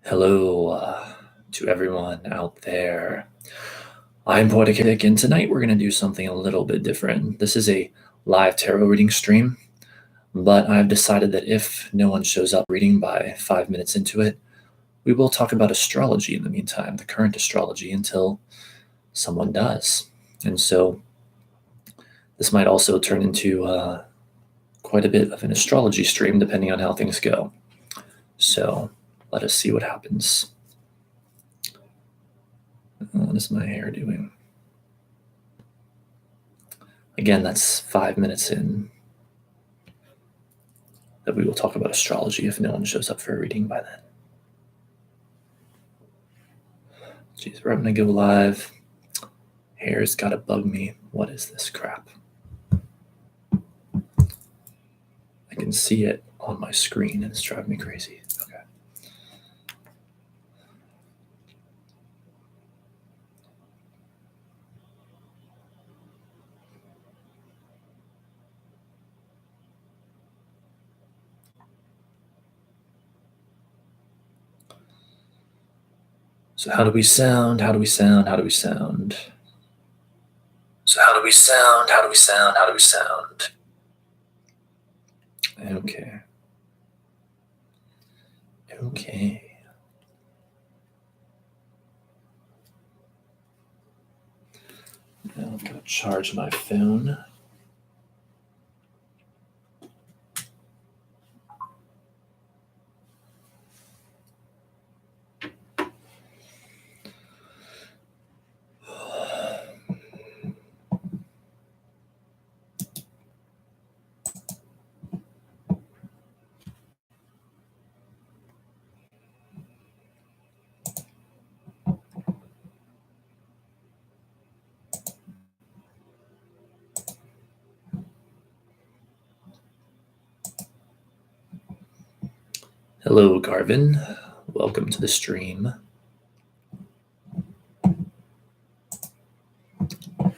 Hello to everyone out there. I'm Poetic, and tonight we're going to do something a little bit different. This is a live tarot reading stream, but I've decided that if no one shows up reading by 5 minutes into it, we will talk about astrology in the meantime, the current astrology, until someone does. And so this might also turn into quite a bit of an astrology stream, depending on how things go. So let us see what happens. What is my hair doing? Again, that's 5 minutes in that we will talk about astrology if no one shows up for a reading by then. Jeez, we're going to go live. Hair's got to bug me. What is this crap? I can see it on my screen and it's driving me crazy. Okay. So how do we sound? How do we sound? How do we sound? So how do we sound? How do we sound? How do we sound? Okay. Okay. Now I'm going to charge my phone. Hello, Garvin. Welcome to the stream. All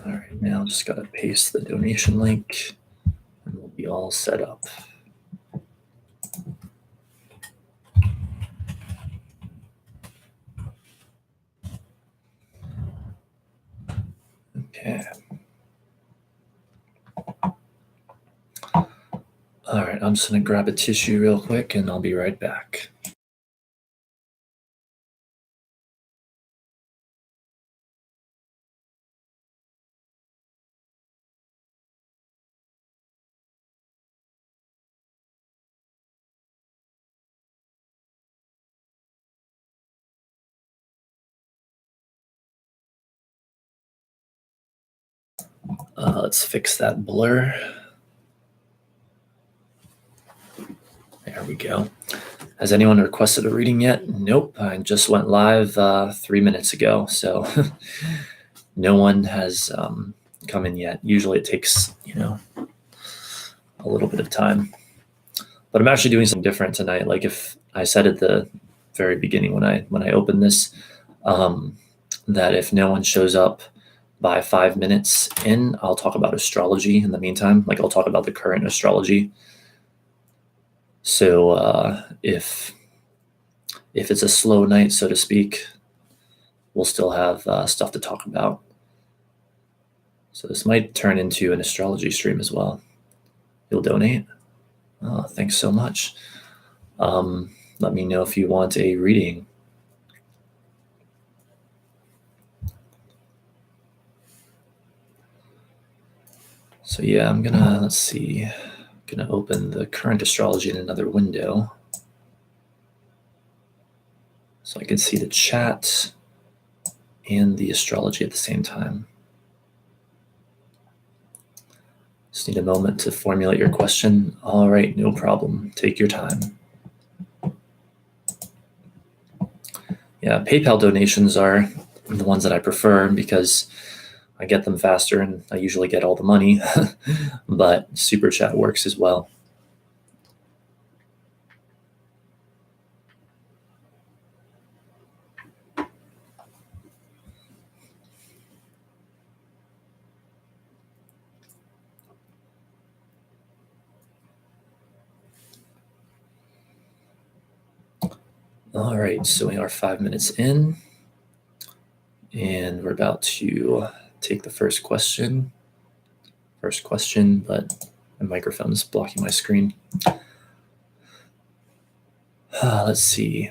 right, now just got to paste the donation link and we'll be all set up. Okay. All right, I'm just going to grab a tissue real quick and I'll be right back. Let's fix that blur. There we go. Has anyone requested a reading yet? Nope. I just went live 3 minutes ago, so no one has come in yet. Usually it takes, a little bit of time. But I'm actually doing something different tonight. Like if I said at the very beginning when I opened this, that if no one shows up by 5 minutes in, I'll talk about astrology in the meantime. Like I'll talk about the current astrology. So if it's a slow night, so to speak, we'll still have stuff to talk about. So this might turn into an astrology stream as well. You'll donate? Oh, thanks so much. Let me know if you want a reading. So yeah, I'm gonna, gonna open the current astrology in another window so I can see the chat and the astrology at the same time. Just need a moment to formulate your question. All right, no problem. Take your time. Yeah, PayPal donations are the ones that I prefer because I get them faster and I usually get all the money, but Super Chat works as well. All right, so we are 5 minutes in, and we're about to take the first question. But my microphone is blocking my screen. Let's see.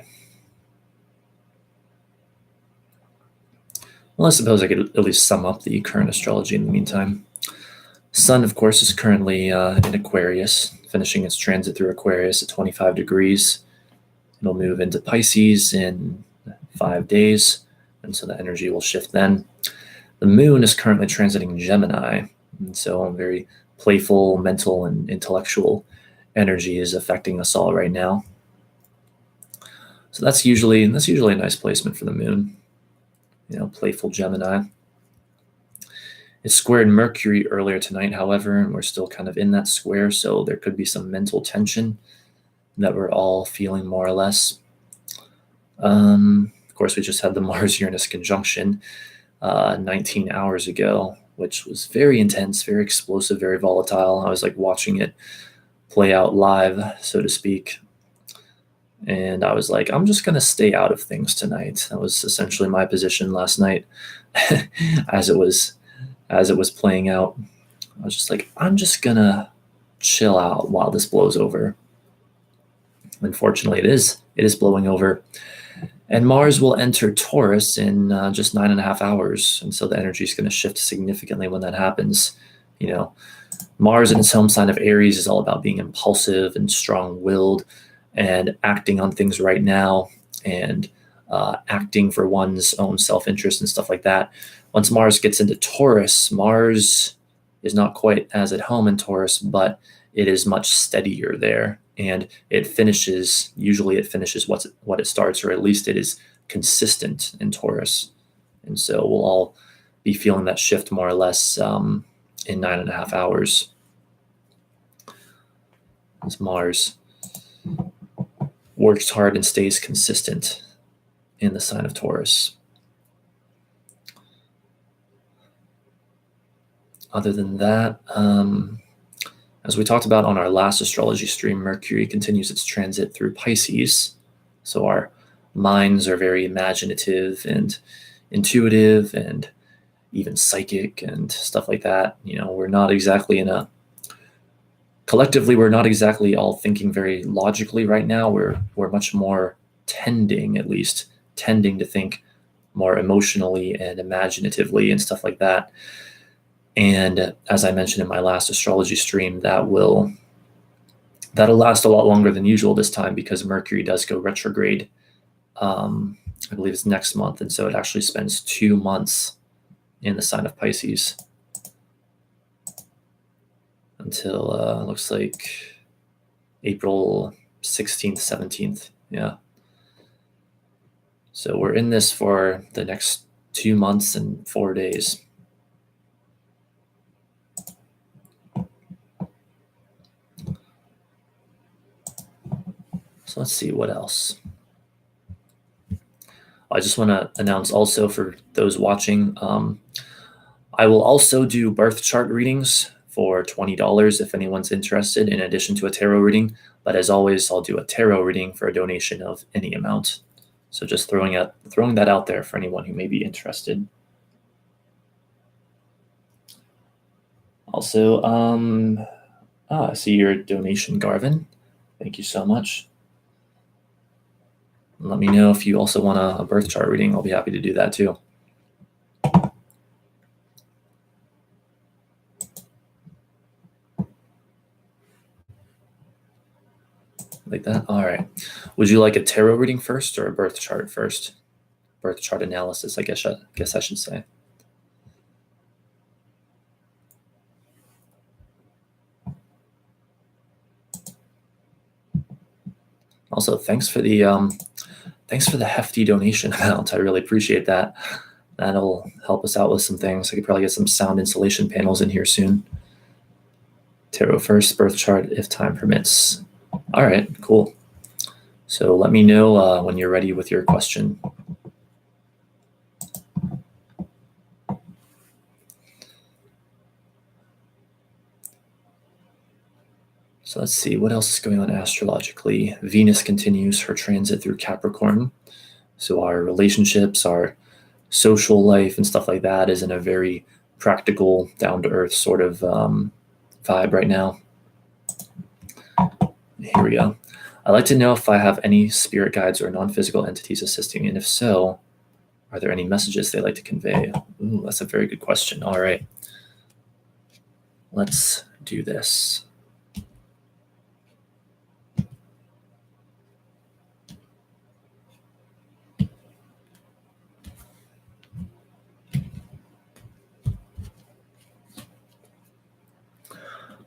Well, I suppose I could at least sum up the current astrology in the meantime. Sun, of course, is currently in Aquarius, finishing its transit through Aquarius at 25 degrees. It'll move into Pisces in 5 days, and so the energy will shift then. The moon is currently transiting Gemini, and so very playful, mental, and intellectual energy is affecting us all right now. So that's usually a nice placement for the moon. Playful Gemini. It squared Mercury earlier tonight, however, and we're still kind of in that square, so there could be some mental tension that we're all feeling more or less. Of course, we just had the Mars-Uranus conjunction 19 hours ago, which was very intense, very explosive, very volatile. I was like watching it play out live, so to speak. And I was like, I'm just going to stay out of things tonight. That was essentially my position last night as it was playing out. I was just like, I'm just going to chill out while this blows over. Unfortunately, it is blowing over. And Mars will enter Taurus in just 9.5 hours. And so the energy is going to shift significantly when that happens. Mars in its home sign of Aries is all about being impulsive and strong-willed and acting on things right now and acting for one's own self-interest and stuff like that. Once Mars gets into Taurus, Mars is not quite as at home in Taurus, but it is much steadier there. And usually it finishes what it starts, or at least it is consistent in Taurus. And so we'll all be feeling that shift more or less in 9.5 hours. As Mars works hard and stays consistent in the sign of Taurus. Other than that, as we talked about on our last astrology stream, Mercury continues its transit through Pisces. So our minds are very imaginative and intuitive and even psychic and stuff like that. We're not exactly collectively, we're not exactly all thinking very logically right now. We're much more tending to think more emotionally and imaginatively and stuff like that. And as I mentioned in my last astrology stream, that'll last a lot longer than usual this time because Mercury does go retrograde. I believe it's next month. And so it actually spends 2 months in the sign of Pisces until looks like April 16th, 17th. Yeah. So we're in this for the next 2 months and 4 days. So let's see what else. I just want to announce also for those watching, I will also do birth chart readings for $20 if anyone's interested, in addition to a tarot reading. But as always, I'll do a tarot reading for a donation of any amount. So just throwing that out there for anyone who may be interested. Also, I see your donation, Garvin. Thank you so much. Let me know if you also want a birth chart reading. I'll be happy to do that too. Like that? All right. Would you like a tarot reading first or a birth chart first? Birth chart analysis, I guess I should say. Also, thanks for the hefty donation amount. I really appreciate that. That'll help us out with some things. I could probably get some sound insulation panels in here soon. Tarot first, birth chart if time permits. All right, cool. So let me know when you're ready with your question. So let's see, what else is going on astrologically? Venus continues her transit through Capricorn. So our relationships, our social life and stuff like that is in a very practical, down-to-earth sort of vibe right now. Here we go. I'd like to know if I have any spirit guides or non-physical entities assisting me, and if so, are there any messages they like to convey? Ooh, that's a very good question. All right. Let's do this.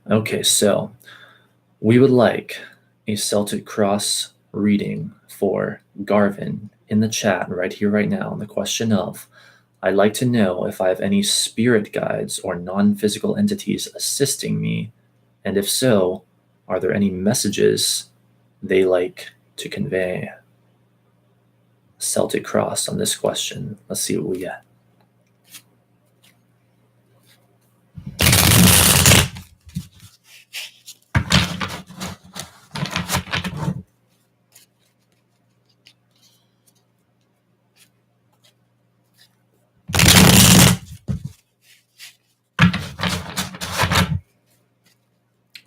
Okay, so we would like a Celtic Cross reading for Garvin in the chat right here, right now, on the question of, I'd like to know if I have any spirit guides or non-physical entities assisting me, and if so, are there any messages they like to convey? Celtic Cross on this question. Let's see what we get.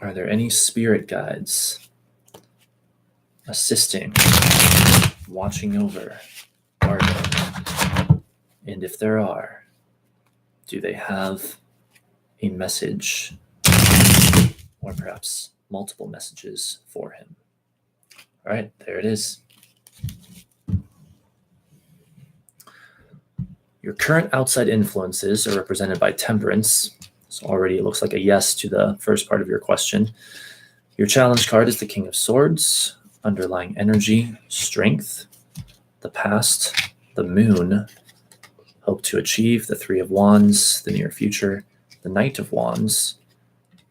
Are there any spirit guides assisting, watching over Garvin? And if there are, do they have a message or perhaps multiple messages for him? All right, there it is. Your current outside influences are represented by Temperance. So already it looks like a yes to the first part of your question. Your challenge card is the King of Swords, underlying energy, strength, the past, the moon, hope to achieve, the Three of Wands, the near future, the Knight of Wands,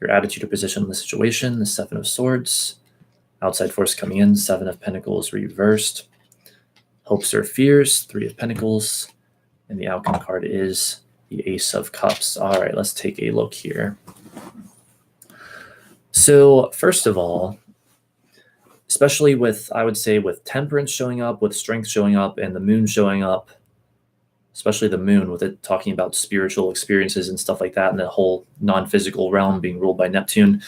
your attitude or position in the situation, the Seven of Swords, outside force coming in, Seven of Pentacles reversed, hopes or fears, Three of Pentacles, and the outcome card is the Ace of Cups. All right, let's take a look here. So first of all, especially with, I would say, with Temperance showing up, with Strength showing up, and the Moon showing up, especially the Moon, with it talking about spiritual experiences and stuff like that, and the whole non-physical realm being ruled by Neptune,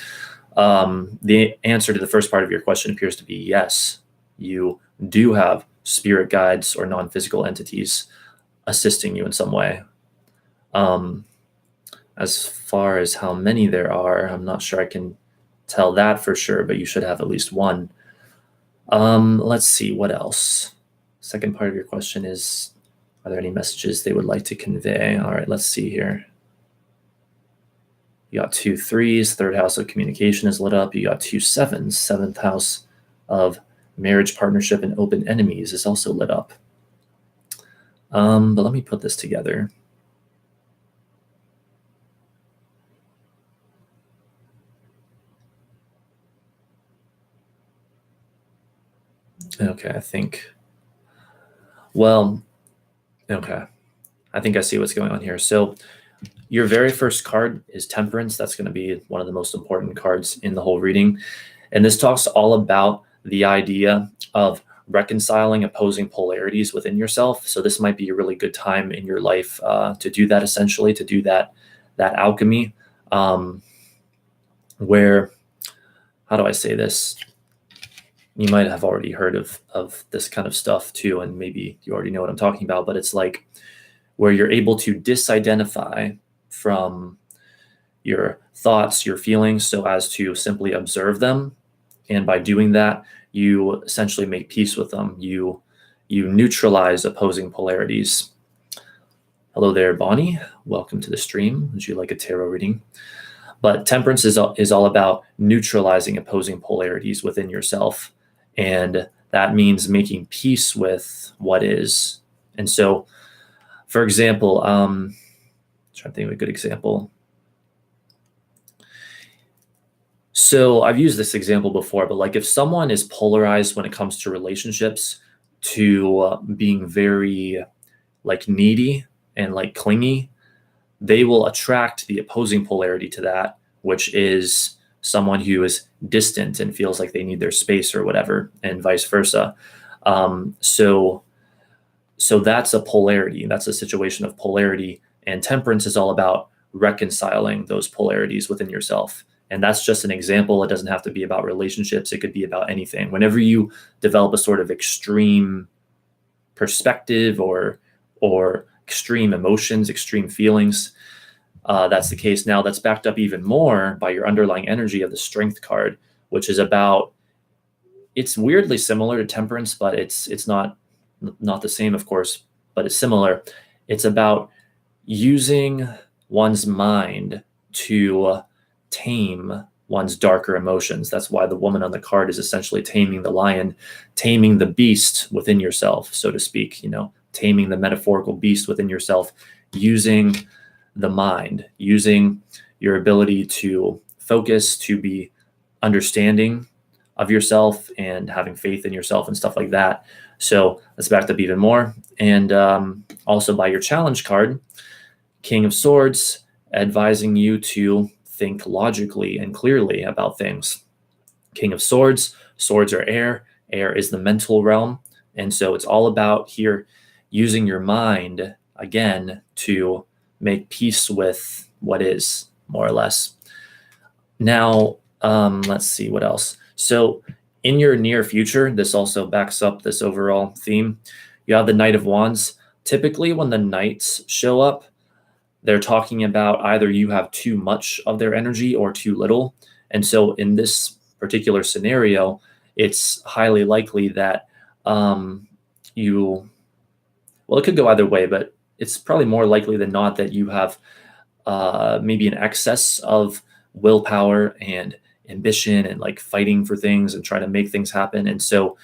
the answer to the first part of your question appears to be yes. You do have spirit guides or non-physical entities assisting you in some way. As far as how many there are, I'm not sure I can tell that for sure, but you should have at least one. Let's see, what else? Second part of your question is, are there any messages they would like to convey? All right, let's see here. You got 2 3s, third house of communication is lit up. You got 2 7s, seventh house of marriage, partnership, and open enemies is also lit up. But let me put this together. Okay, I think I see what's going on here. So your very first card is Temperance. That's going to be one of the most important cards in the whole reading. And this talks all about the idea of reconciling opposing polarities within yourself. So this might be a really good time in your life to do that, essentially, to do that alchemy, where, how do I say this? You might have already heard of this kind of stuff too, and maybe you already know what I'm talking about, but it's like where you're able to disidentify from your thoughts, your feelings, so as to simply observe them. And by doing that, you essentially make peace with them. You neutralize opposing polarities. Hello there, Bonnie. Welcome to the stream. Would you like a tarot reading? But Temperance is all about neutralizing opposing polarities within yourself. And that means making peace with what is. And so, for example, I'm trying to think of a good example. So I've used this example before, but like if someone is polarized when it comes to relationships to being very like needy and like clingy, they will attract the opposing polarity to that, which is someone who is distant and feels like they need their space or whatever, and vice versa. So that's a polarity. That's a situation of polarity. And temperance is all about reconciling those polarities within yourself. And that's just an example. It doesn't have to be about relationships. It could be about anything. Whenever you develop a sort of extreme perspective or extreme emotions, extreme feelings, that's the case. Now that's backed up even more by your underlying energy of the Strength card, which is about, it's weirdly similar to temperance, but it's not the same, of course, but it's similar. It's about using one's mind to tame one's darker emotions. That's why the woman on the card is essentially taming the lion, taming the beast within yourself, so to speak, taming the metaphorical beast within yourself, using the mind, using your ability to focus, to be understanding of yourself and having faith in yourself and stuff like that. So that's backed up even more. And also by your challenge card, King of Swords, advising you to think logically and clearly about things. King of Swords, swords are air. Air is the mental realm. And so it's all about here using your mind, again, to make peace with what is, more or less. Now, let's see what else. So in your near future, this also backs up this overall theme. You have the Knight of Wands. Typically, when the knights show up, they're talking about either you have too much of their energy or too little. And so in this particular scenario, it's highly likely that it could go either way, but it's probably more likely than not that you have maybe an excess of willpower and ambition and like fighting for things and trying to make things happen. And so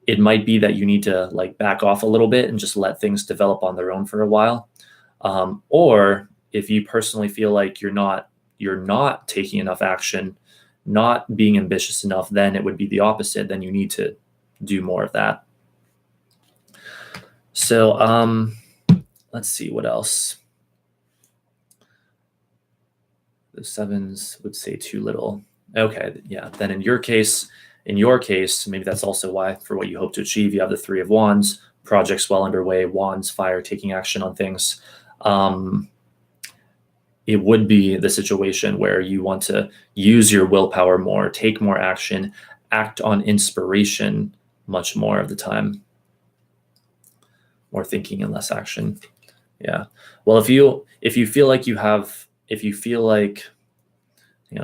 it might be that you need to like back off a little bit and just let things develop on their own for a while. Or if you personally feel like you're not taking enough action, not being ambitious enough, then it would be the opposite. Then you need to do more of that. So let's see what else. The sevens would say too little. Okay, yeah. Then in your case, maybe that's also why, for what you hope to achieve, you have the Three of Wands, projects well underway, wands, fire, taking action on things. It would be the situation where you want to use your willpower more, take more action, act on inspiration much more of the time. More thinking and less action. Yeah. Well, if you feel like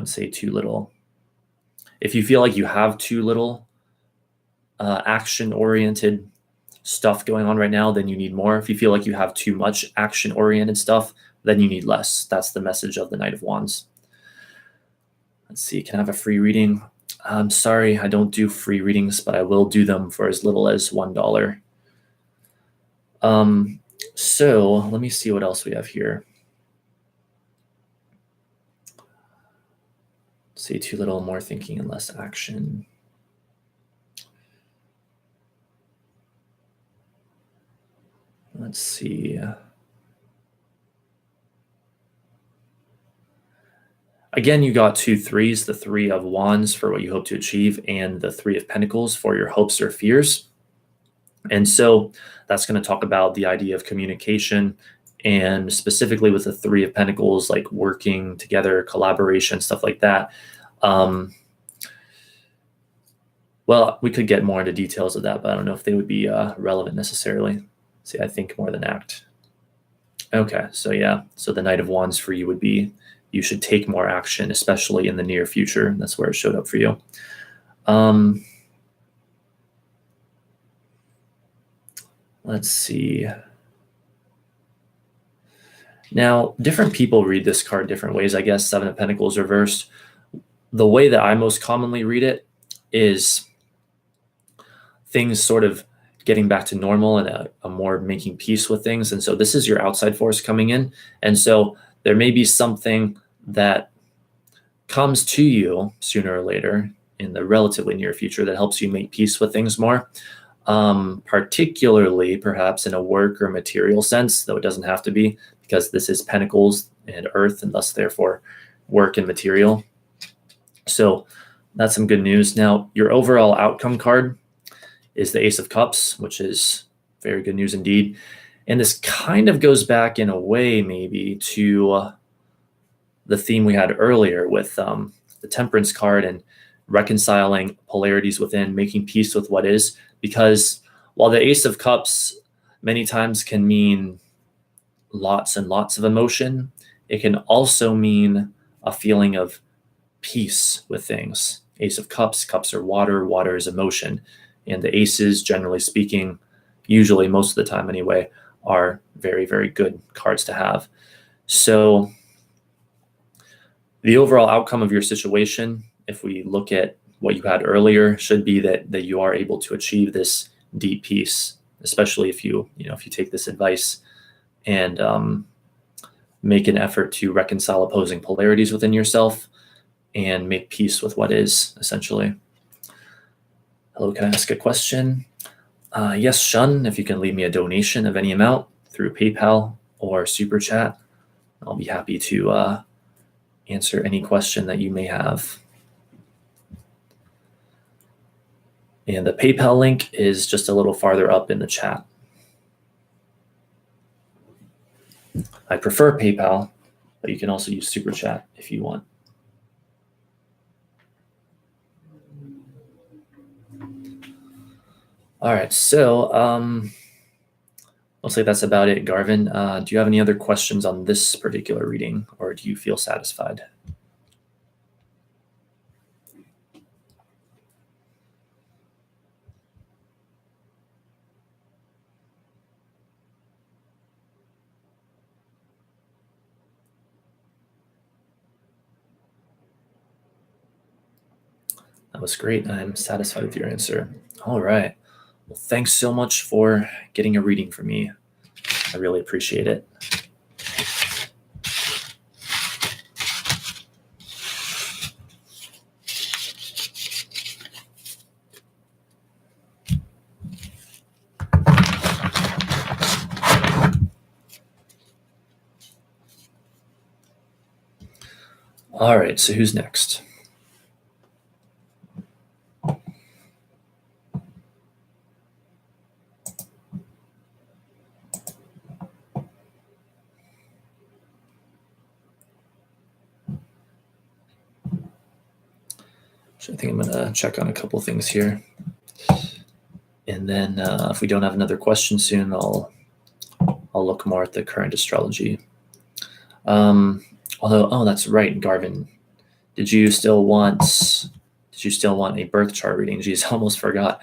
say too little. If you feel like you have too little action-oriented stuff going on right now, then you need more. If you feel like you have too much action-oriented stuff, then you need less. That's the message of the Knight of Wands. Let's see, can I have a free reading? I'm sorry, I don't do free readings, but I will do them for as little as $1. So let me see what else we have here. Say too little, more thinking and less action. Let's see. Again, you got 2 threes, the Three of Wands for what you hope to achieve, and the Three of Pentacles for your hopes or fears. And so that's going to talk about the idea of communication, and specifically with the Three of Pentacles, like working together, collaboration, stuff like that. Well, we could get more into details of that, but I don't know if they would be relevant necessarily. See, I think more than act. Okay, so yeah. So the Knight of Wands for you would be, you should take more action, especially in the near future. That's where it showed up for you. Let's see. Now, different people read this card different ways, I guess. Seven of Pentacles reversed. The way that I most commonly read it is things sort of getting back to normal and a more making peace with things. And so this is your outside force coming in. And so there may be something that comes to you sooner or later in the relatively near future that helps you make peace with things more, particularly perhaps in a work or material sense, though it doesn't have to be, because this is Pentacles and Earth, and thus therefore work and material. So that's some good news. Now, your overall outcome card is the Ace of Cups, which is very good news indeed. And this kind of goes back in a way maybe to the theme we had earlier with the Temperance card and reconciling polarities within, making peace with what is. Because while the Ace of Cups many times can mean lots and lots of emotion, it can also mean a feeling of peace with things. Ace of Cups, cups are water, water is emotion. And the aces, generally speaking, usually most of the time anyway, are very, very good cards to have. So the overall outcome of your situation, if we look at what you had earlier, should be that you are able to achieve this deep peace, especially if you take this advice and make an effort to reconcile opposing polarities within yourself and make peace with what is, essentially. Hello, can I ask a question? Yes, Shun, if you can leave me a donation of any amount through PayPal or Super Chat, I'll be happy to answer any question that you may have. And the PayPal link is just a little farther up in the chat. I prefer PayPal, but you can also use Super Chat if you want. All right, so I'll say that's about it, Garvin. Do you have any other questions on this particular reading, or do you feel satisfied? That was great. I'm satisfied with your answer. All right. Well, thanks so much for getting a reading for me. I really appreciate it. All right, so who's next? So I think I'm going to check on a couple things here. And then if we don't have another question soon, I'll look more at the current astrology. Although, that's right, Garvin. Did you still want a birth chart reading? Geez, I almost forgot.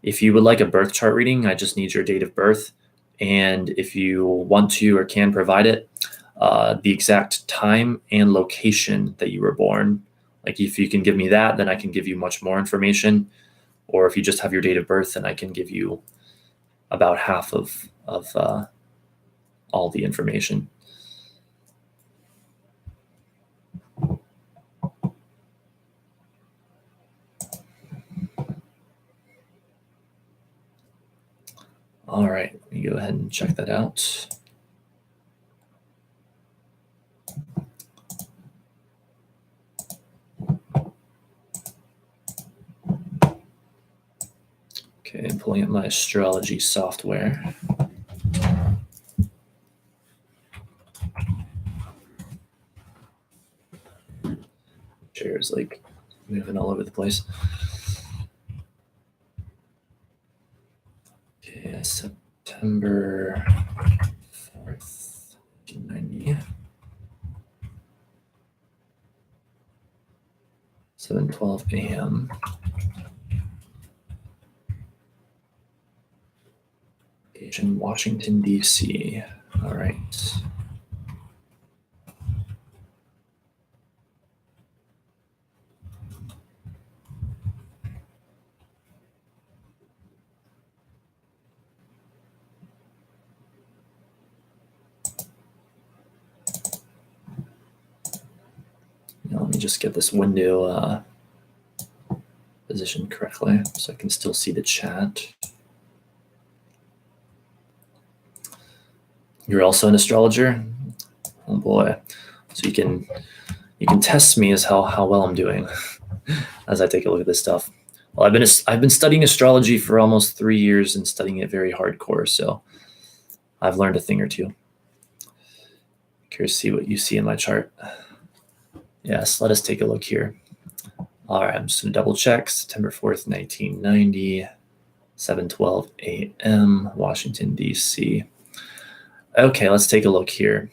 If you would like a birth chart reading, I just need your date of birth. And if you want to or can provide it, the exact time and location that you were born. Like if you can give me that, then I can give you much more information. Or if you just have your date of birth, then I can give you about half of all the information. All right, let me go ahead and check that out. Okay, I'm pulling up my astrology software. Chair's like moving all over the place. Okay, September 4th, 1990. 7:12 a.m. In Washington, D.C. All right. Now, let me just get this window positioned correctly so I can still see the chat. You're also an astrologer? Oh boy. So you can you can test me as how well I'm doing as I take a look at this stuff. Well, I've been studying astrology for almost 3 years and studying it very hardcore, so I've learned a thing or two. Curious to see what you see in my chart. Yes, let us take a look here. All right, I'm just going to double check. September 4th, 1990, 7:12 a.m., Washington, D.C. Okay, let's take a look here.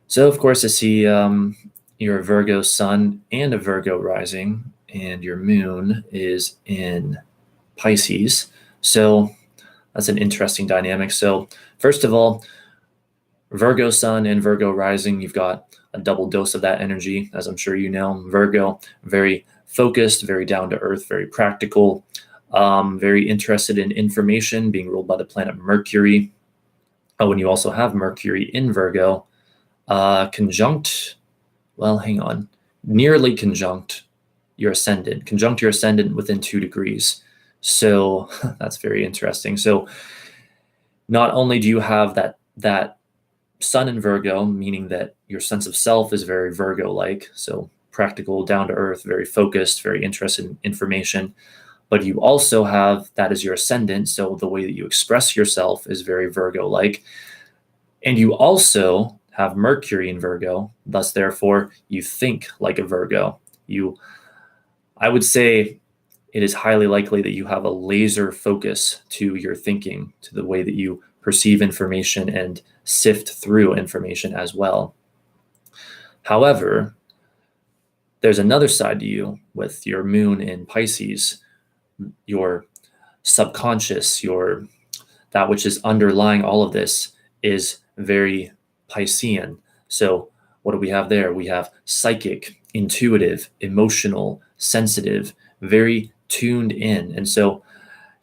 So, of course, I see you're a Virgo sun and a Virgo rising, and your moon is in Pisces. So that's an interesting dynamic. So first of all, Virgo sun and Virgo rising, you've got a double dose of that energy, as I'm sure you know. Virgo, very focused, very down to earth, very practical, very interested in information, being ruled by the planet Mercury. When you also have Mercury in Virgo, nearly conjunct your ascendant within 2 degrees. So that's very interesting. So not only do you have that sun in Virgo, meaning that your sense of self is very Virgo-like, so practical, down to earth, very focused, very interested in information, but you also have that as your ascendant, so the way that you express yourself is very Virgo-like. And you also have Mercury in Virgo, thus therefore you think like a Virgo. I would say it is highly likely that you have a laser focus to your thinking, to the way that you perceive information and sift through information as well. However, there's another side to you with your moon in Pisces, your subconscious, that which is underlying all of this is very Piscean. So what do we have there? We have psychic, intuitive, emotional, sensitive, very tuned in. And so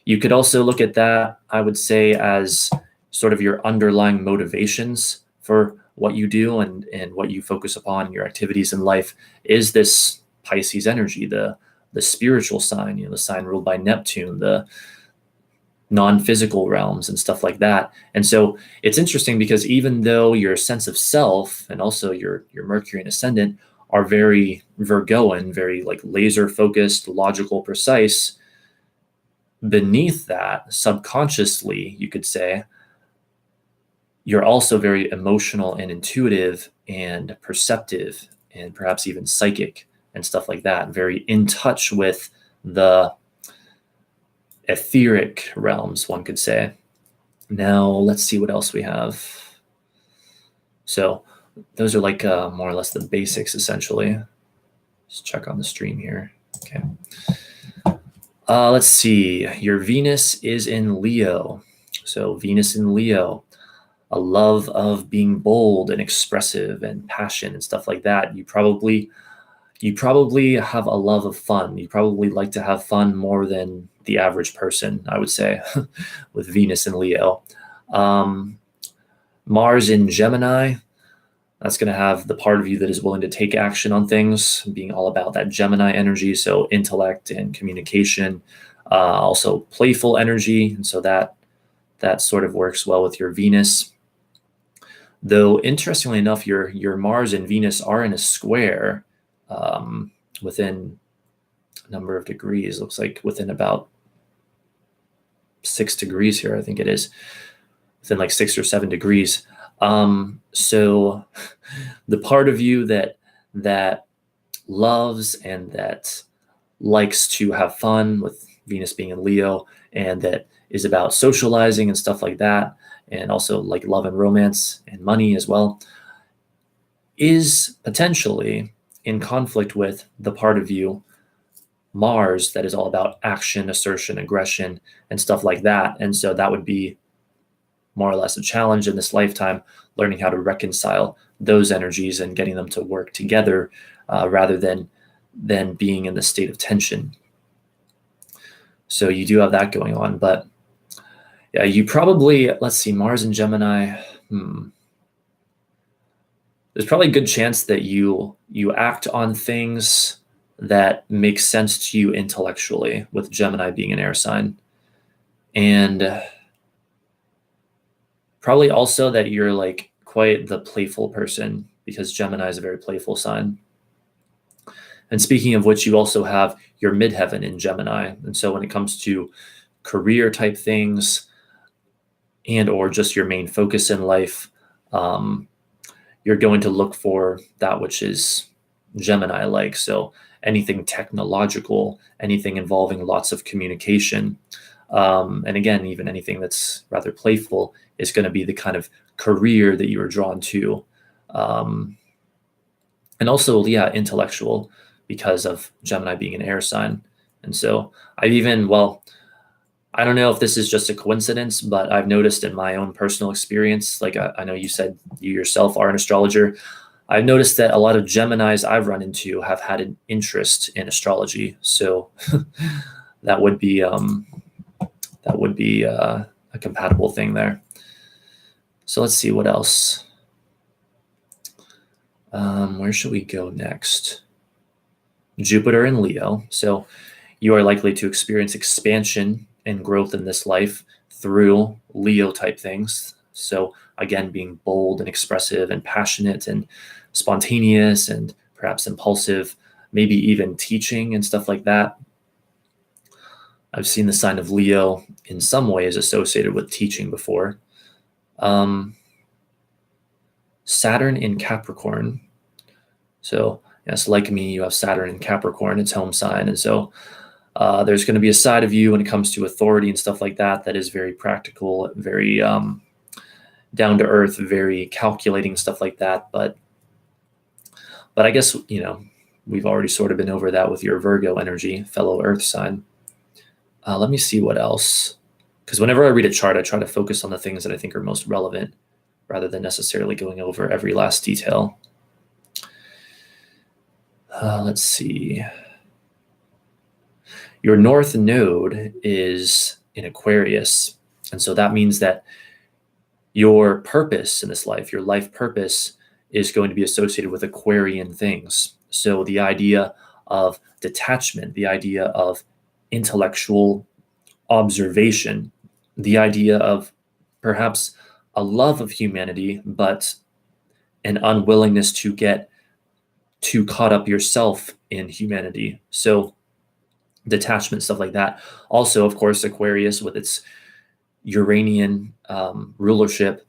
you could also look at that, I would say, as sort of your underlying motivations for what you do and what you focus upon in your activities in life is this Pisces energy, the spiritual sign, the sign ruled by Neptune, the non-physical realms and stuff like that. And so it's interesting because even though your sense of self and also your Mercury and ascendant are very Virgoan, very like laser focused, logical, precise, beneath that, subconsciously, you could say, you're also very emotional and intuitive and perceptive and perhaps even psychic and stuff like that, very in touch with the etheric realms, one could say. Now, let's see what else we have. So those are like more or less the basics, essentially. Just check on the stream here. Okay. Let's see. Your Venus is in Leo. So Venus in Leo, a love of being bold and expressive and passion and stuff like that. You probably have a love of fun. You probably like to have fun more than the average person, I would say, with Venus in Leo. Mars in Gemini, that's going to have the part of you that is willing to take action on things, being all about that Gemini energy, so intellect and communication, also playful energy, and so that sort of works well with your Venus. Though, interestingly enough, your Mars and Venus are in a square within a number of degrees. Looks like within about 6 degrees here, I think it is, within like 6 or 7 degrees. So the part of you that loves and that likes to have fun, with Venus being in Leo, and that is about socializing and stuff like that, and also like love and romance and money as well, is potentially in conflict with the part of you, Mars, that is all about action, assertion, aggression, and stuff like that. And so that would be more or less a challenge in this lifetime, learning how to reconcile those energies and getting them to work together rather than being in the state of tension. So you do have that going on. But yeah, you probably, let's see, Mars and Gemini. There's probably a good chance that you act on things that make sense to you intellectually, with Gemini being an air sign. And probably also that you're like quite the playful person, because Gemini is a very playful sign. And speaking of which, you also have your midheaven in Gemini. And so when it comes to career type things and or just your main focus in life, you're going to look for that which is Gemini-like. So anything technological, anything involving lots of communication, and again, even anything that's rather playful is going to be the kind of career that you are drawn to. And also, yeah, intellectual, because of Gemini being an air sign. And so I don't know if this is just a coincidence, but I've noticed in my own personal experience, like I know you said you yourself are an astrologer. I've noticed that a lot of Geminis I've run into have had an interest in astrology. So that would be a compatible thing there. So let's see what else. Where should we go next? Jupiter in Leo. So you are likely to experience expansion and growth in this life through Leo type things. So again, being bold and expressive and passionate and spontaneous and perhaps impulsive, maybe even teaching and stuff like that. I've seen the sign of Leo in some ways associated with teaching before. Saturn in Capricorn. So yes, like me, you have Saturn in Capricorn, its home sign. And so there's going to be a side of you when it comes to authority and stuff like that that is very practical, very down to earth, very calculating, stuff like that. But I guess, we've already sort of been over that with your Virgo energy, fellow earth sign. Let me see what else. Because whenever I read a chart, I try to focus on the things that I think are most relevant rather than necessarily going over every last detail. Let's see. Your North Node is in Aquarius. And so that means that your purpose in this life, your life purpose, is going to be associated with Aquarian things. So the idea of detachment, the idea of intellectual observation, the idea of perhaps a love of humanity, but an unwillingness to get too caught up yourself in humanity. So detachment, stuff like that. Also, of course, Aquarius with its Uranian rulership,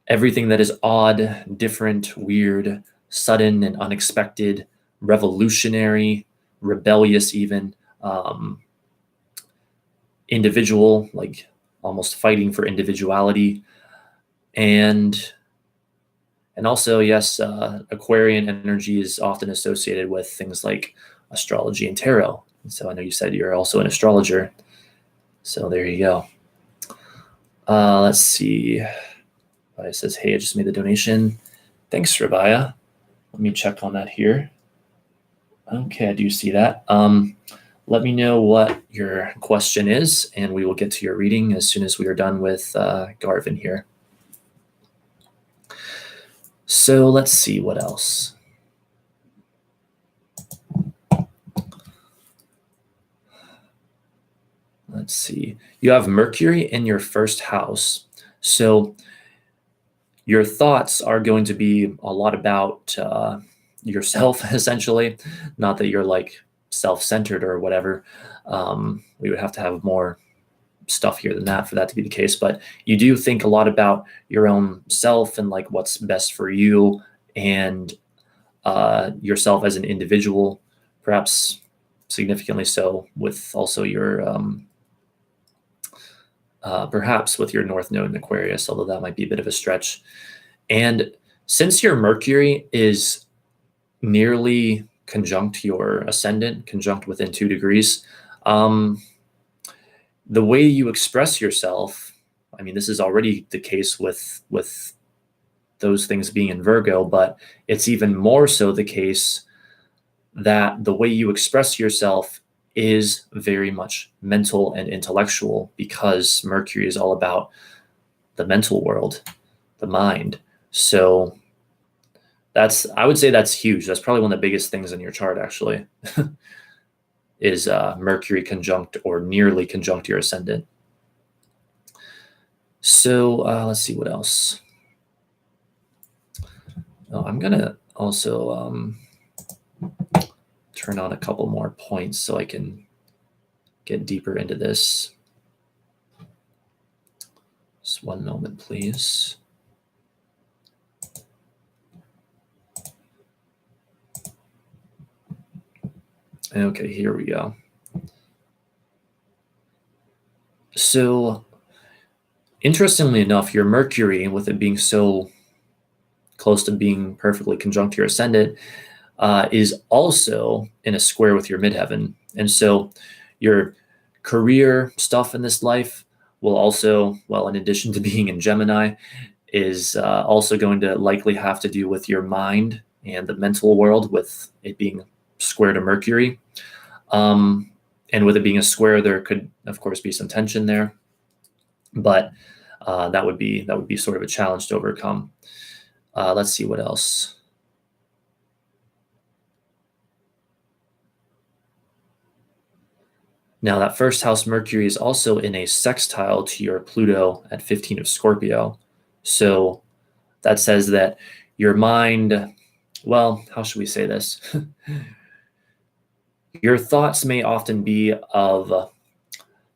everything that is odd, different, weird, sudden and unexpected, revolutionary, rebellious even, individual, like almost fighting for individuality. And also, yes, Aquarian energy is often associated with things like astrology and tarot. And so I know you said you're also an astrologer. So there you go. Let's see. Rabaya says, hey, I just made the donation. Thanks, Rabaya. Let me check on that here. Okay, I do see that. Let me know what your question is, and we will get to your reading as soon as we are done with Garvin here. So let's see what else. Let's see. You have Mercury in your first house. So your thoughts are going to be a lot about yourself, essentially. Not that you're like self-centered or whatever. We would have to have more stuff here than that for that to be the case. But you do think a lot about your own self and like what's best for you and yourself as an individual, perhaps significantly so with also your perhaps with your North Node in Aquarius, although that might be a bit of a stretch. And since your Mercury is nearly conjunct your ascendant, conjunct within 2 degrees, the way you express yourself, I mean, this is already the case with those things being in Virgo, but it's even more so the case that the way you express yourself is very much mental and intellectual, because Mercury is all about the mental world, the mind. So I would say that's huge. That's probably one of the biggest things in your chart, actually, is Mercury conjunct or nearly conjunct your ascendant. So let's see what else. Oh, I'm going to also turn on a couple more points so I can get deeper into this. Just one moment, please. Okay, here we go. So, interestingly enough, your Mercury, with it being so close to being perfectly conjunct your ascendant, is also in a square with your midheaven. And so your career stuff in this life will also, well, in addition to being in Gemini, is also going to likely have to do with your mind and the mental world, with it being square to Mercury. And with it being a square, there could, of course, be some tension there. But that would be sort of a challenge to overcome. Let's see what else. Now, that first house Mercury is also in a sextile to your Pluto at 15 of Scorpio. So that says that your mind, well, how should we say this? Your thoughts may often be of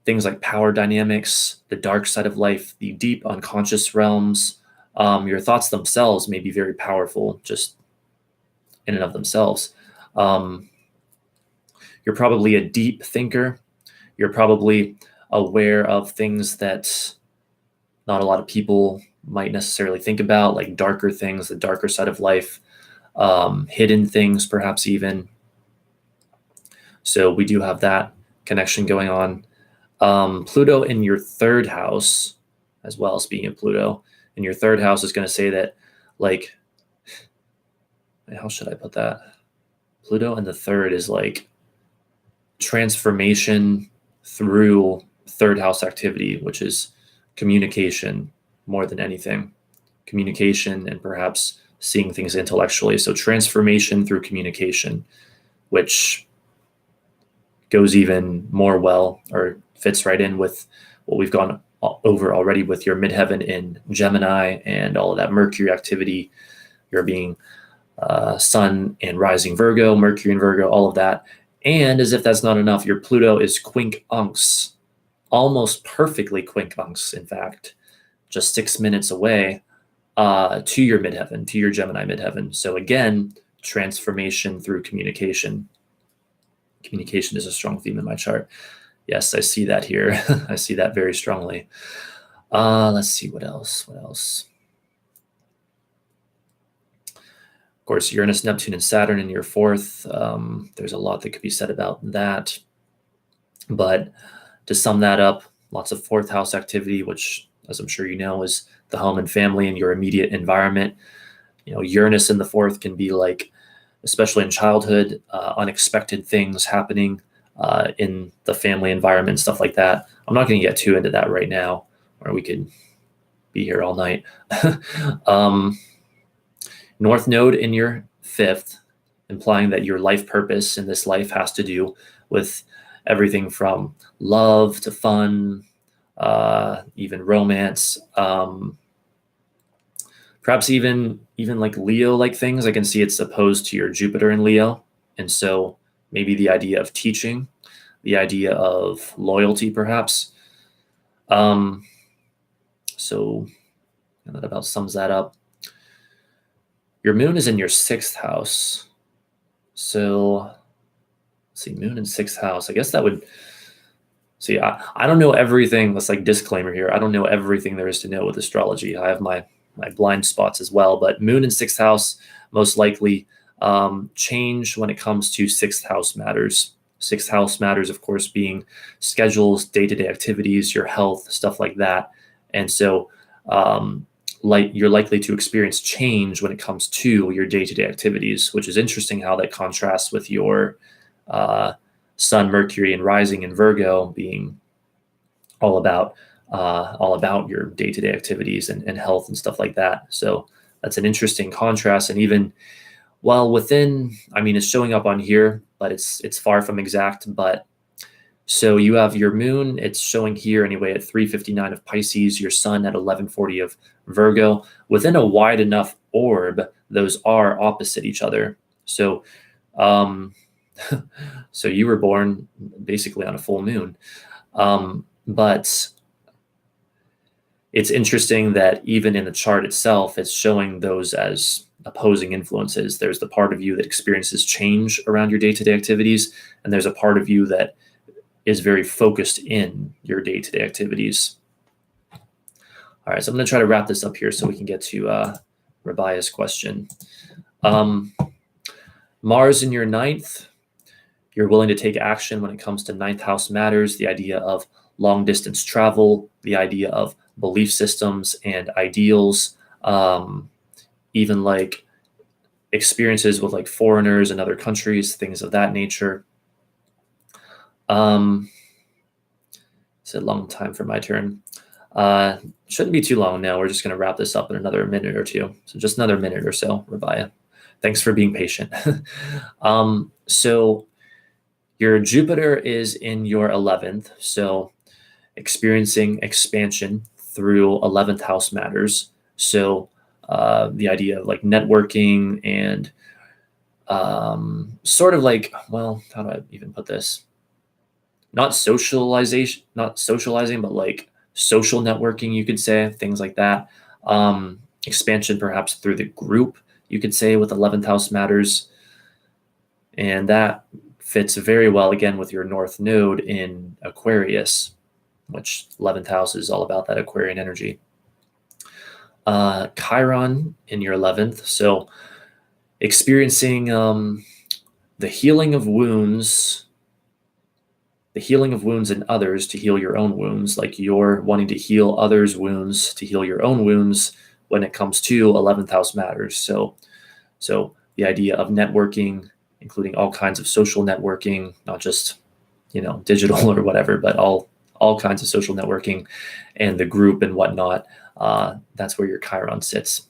things like power dynamics, the dark side of life, the deep unconscious realms. Your thoughts themselves may be very powerful just in and of themselves. You're probably a deep thinker. You're probably aware of things that not a lot of people might necessarily think about, like darker things, the darker side of life, hidden things, perhaps even. So we do have that connection going on. Pluto in your third house, as well, speaking of Pluto, in your third house is going to say that, like, how should I put that? Pluto in the third is like transformation through third house activity, which is communication more than anything. Communication and perhaps seeing things intellectually. So transformation through communication, which goes even more well, or fits right in with what we've gone over already with your midheaven in Gemini and all of that Mercury activity, your being Sun and rising Virgo, Mercury and Virgo, all of that. And as if that's not enough, your Pluto is quincunx, almost perfectly quincunx, in fact, just 6 minutes away to your midheaven, to your Gemini midheaven. So again, transformation through communication. Communication is a strong theme in my chart. Yes, I see that here. I see that very strongly. Let's see what else. Of course, Uranus, Neptune, and Saturn in your fourth. There's a lot that could be said about that. But to sum that up, lots of fourth house activity, which, as I'm sure you know, is the home and family and your immediate environment. You know, Uranus in the fourth can be like, especially in childhood, unexpected things happening in the family environment, stuff like that. I'm not going to get too into that right now, or we could be here all night. North Node in your fifth, implying that your life purpose in this life has to do with everything from love to fun, even romance, perhaps even like Leo-like things. I can see it's opposed to your Jupiter in Leo. And so maybe the idea of teaching, the idea of loyalty, perhaps. So that about sums that up. Your moon is in your sixth house. So let's see, moon in sixth house. I guess that would, see, I don't know everything. That's like disclaimer here. I don't know everything there is to know with astrology. I have my blind spots as well, but moon in sixth house, most likely change when it comes to sixth house matters. Sixth house matters, of course, being schedules, day-to-day activities, your health, stuff like that. And so you're likely to experience change when it comes to your day-to-day activities, which is interesting how that contrasts with your Sun, Mercury, and rising in Virgo being all about your day-to-day activities and health and stuff like that. So that's an interesting contrast. And even while within, I mean, it's showing up on here, but it's far from exact. But so you have your moon, it's showing here anyway at 359 of Pisces, your sun at 1140 of Virgo. Within a wide enough orb, those are opposite each other. So So you were born basically on a full moon. But it's interesting that even in the chart itself, it's showing those as opposing influences. There's the part of you that experiences change around your day-to-day activities, and there's a part of you that is very focused in your day-to-day activities. All right, so I'm going to try to wrap this up here so we can get to Rabia's question. Mars in your ninth, you're willing to take action when it comes to ninth house matters, the idea of long distance travel, the idea of belief systems and ideals, even like experiences with like foreigners and other countries, things of that nature. It's a long time for my turn. Shouldn't be too long now. We're just going to wrap this up in another minute or two. So just another minute or so, Rabia. Thanks for being patient. So your Jupiter is in your 11th. So experiencing expansion through 11th house matters. So the idea of like networking and sort of like, well, how do I even put this? Not socializing, but like social networking, you could say, things like that. Expansion perhaps through the group, you could say, with 11th house matters. And that fits very well, again, with your North Node in Aquarius, which 11th house is all about that Aquarian energy. Chiron in your 11th. So experiencing the healing of wounds in others to heal your own wounds, like you're wanting to heal others' wounds to heal your own wounds when it comes to 11th house matters. So the idea of networking, including all kinds of social networking, not just, digital or whatever, but all kinds of social networking and the group and whatnot. That's where your Chiron sits.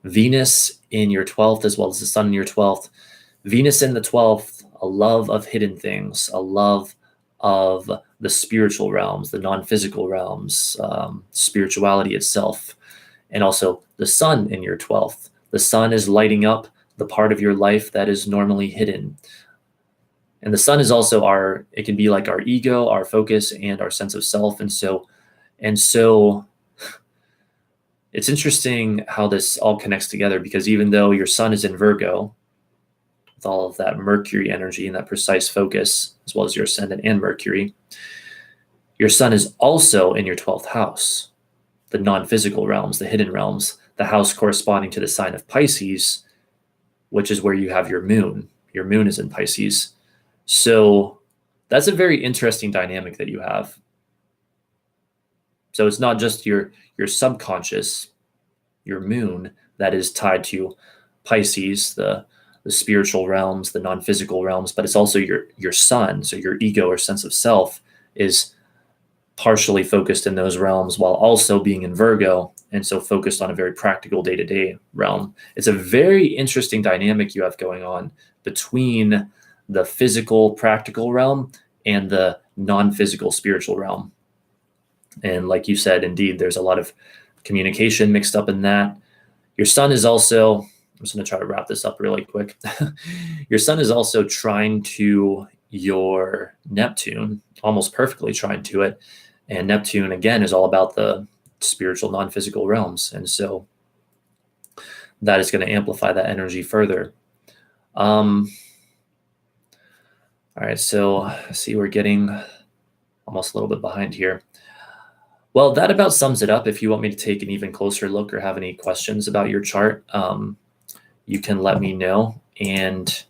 Venus in your 12th, as well as the sun in your 12th. Venus in the 12th, a love of hidden things, a love of the spiritual realms, the non-physical realms, spirituality itself, and also the sun in your 12th. The sun is lighting up the part of your life that is normally hidden. And the sun is also it can be like our ego, our focus, and our sense of self. And so it's interesting how this all connects together, because even though your sun is in Virgo, with all of that Mercury energy and that precise focus, as well as your ascendant and Mercury, your sun is also in your 12th house, the non-physical realms, the hidden realms, the house corresponding to the sign of Pisces, which is where you have your moon. Your moon is in Pisces. So that's a very interesting dynamic that you have. So it's not just your subconscious, your moon, that is tied to Pisces, the spiritual realms, the non-physical realms, but it's also your sun. So your ego or sense of self is partially focused in those realms while also being in Virgo, and so focused on a very practical day-to-day realm. It's a very interesting dynamic you have going on between the physical, practical realm and the non-physical, spiritual realm. And like you said, indeed, there's a lot of communication mixed up in that. Your sun is also, I'm just going to try to wrap this up really quick. Your sun is also trine to your Neptune, almost perfectly trine to it. And Neptune, again, is all about the spiritual, non-physical realms. And so that is going to amplify that energy further. All right, so see, we're getting almost a little bit behind here. Well, that about sums it up. If you want me to take an even closer look or have any questions about your chart, you can let me know, and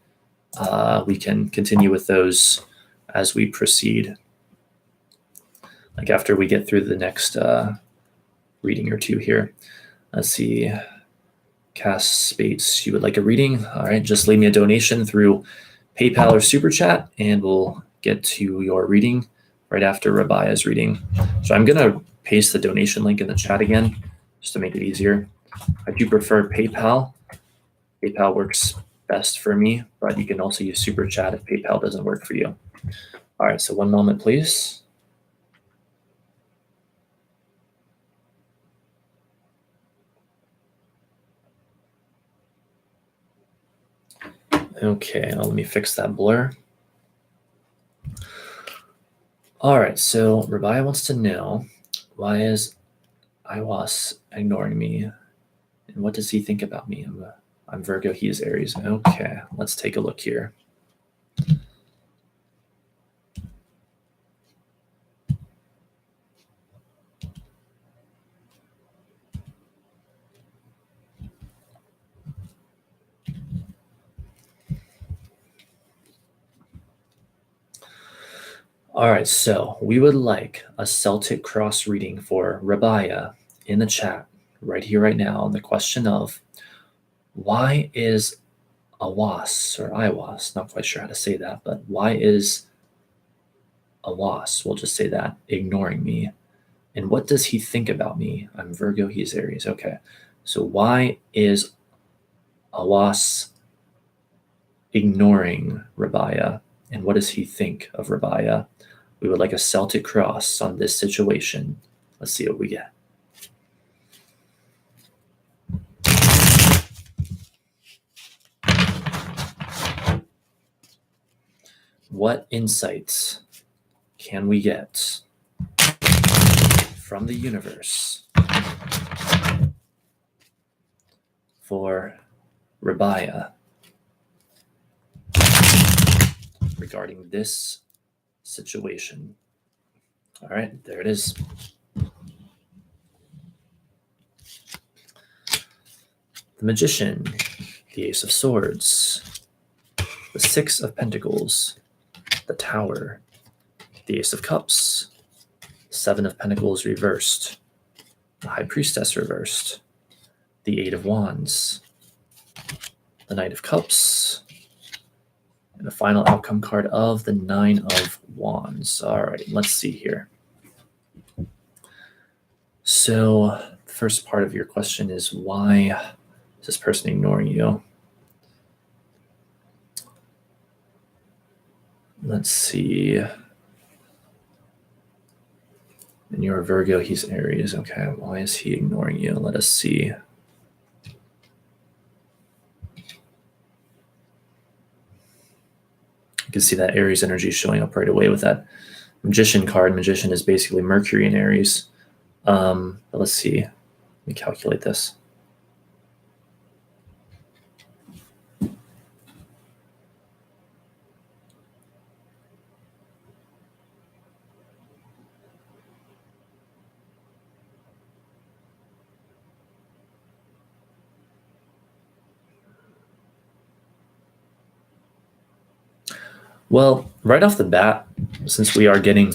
we can continue with those as we proceed. Like after we get through the next reading or two here. Let's see. Cass Spates, you would like a reading? All right, just leave me a donation through PayPal or Super Chat, and we'll get to your reading right after Rabia's reading. So I'm going to paste the donation link in the chat again, just to make it easier. I do prefer PayPal. PayPal works best for me, but you can also use Super Chat if PayPal doesn't work for you. All right, so one moment, please. Okay, now let me fix that blur. All right, so Rabaya wants to know, why is Iwas ignoring me? And what does he think about me? I'm Virgo, he is Aries. Okay, let's take a look here. All right, so we would like a Celtic cross reading for Rabaya in the chat right here, right now, on the question of, why is Awas, or Iwas, not quite sure how to say that, but why is Awas, we'll just say that, ignoring me? And what does he think about me? I'm Virgo, he's Aries. Okay, so why is Awas ignoring Rabaya? And what does he think of Rabaya? We would like a Celtic cross on this situation. Let's see what we get. What insights can we get from the universe for Rabaya regarding this situation? All right, there it is. The Magician, the Ace of Swords, the Six of Pentacles, the Tower, the Ace of Cups, Seven of Pentacles reversed, the High Priestess reversed, the Eight of Wands, the Knight of Cups, and the final outcome card of the Nine of Wands. All right, let's see here. So the first part of your question is, why is this person ignoring you? Let's see. And you're Virgo, he's Aries. Okay, why is he ignoring you? Let us see. You can see that Aries energy showing up right away with that Magician card. Magician is basically Mercury in Aries. But let's see. Let me calculate this. Well, right off the bat, since we are getting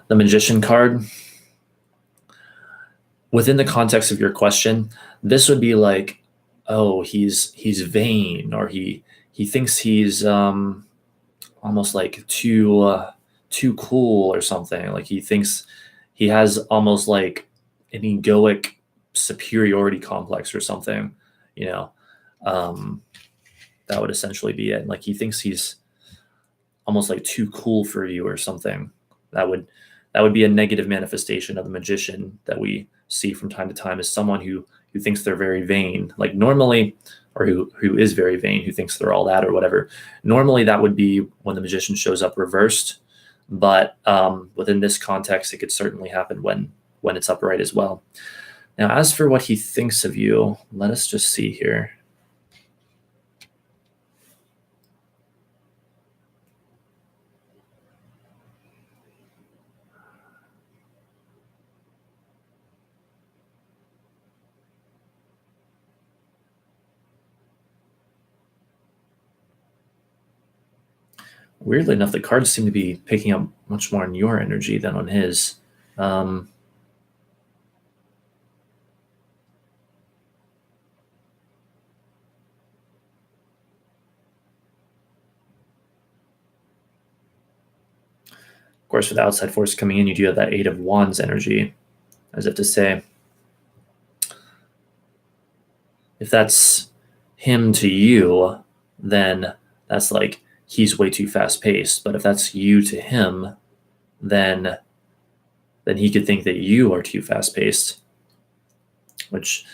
the Magician card, within the context of your question, this would be like, oh, he's vain, or he thinks he's almost like too cool or something. Like he thinks he has almost like an egoic superiority complex or something, you know. That would essentially be it. Like he thinks he's almost like too cool for you or something. That would be a negative manifestation of the Magician that we see from time to time, as someone who thinks they're very vain, like normally, or who is very vain, who thinks they're all that or whatever. Normally that would be when the Magician shows up reversed, but within this context, it could certainly happen when it's upright as well. Now, as for what he thinks of you, let us just see here. Weirdly enough, the cards seem to be picking up much more on your energy than on his. Of course, with the outside force coming in, you do have that Eight of Wands energy, as if to say, if that's him to you, then that's like he's way too fast paced. But if that's you to him, then he could think that you are too fast paced. Which,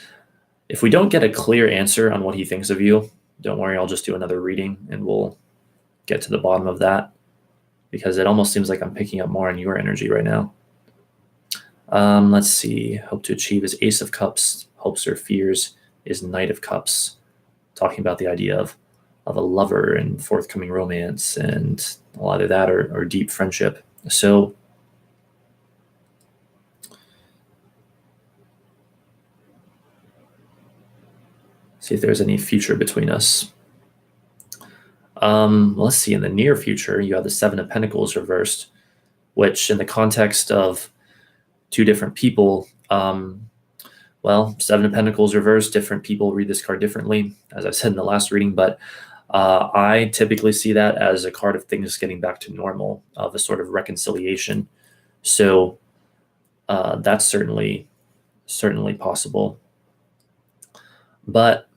if we don't get a clear answer on what he thinks of you, Don't worry, I'll just do another reading and we'll get to the bottom of that, because it almost seems like I'm picking up more on your energy right now. Let's see. Hope to achieve is Ace of Cups. Hopes or fears is Knight of Cups. Talking about the idea of a lover and forthcoming romance and a lot of that, or deep friendship. So see if there's any future between us. Let's see. In the near future, you have the Seven of Pentacles reversed, which in the context of two different people, well, Seven of Pentacles reversed, different people read this card differently, as I said in the last reading, but I typically see that as a card of things getting back to normal, of a sort of reconciliation. So that's certainly possible. But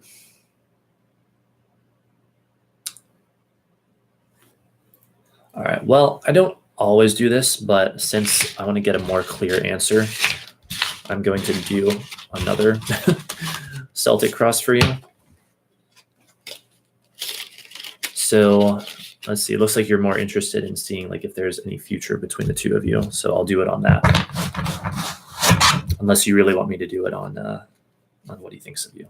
all right, well, I don't always do this, but since I want to get a more clear answer, I'm going to do another Celtic cross for you. So let's see, it looks like you're more interested in seeing like if there's any future between the two of you. So I'll do it on that. Unless you really want me to do it on what he thinks of you.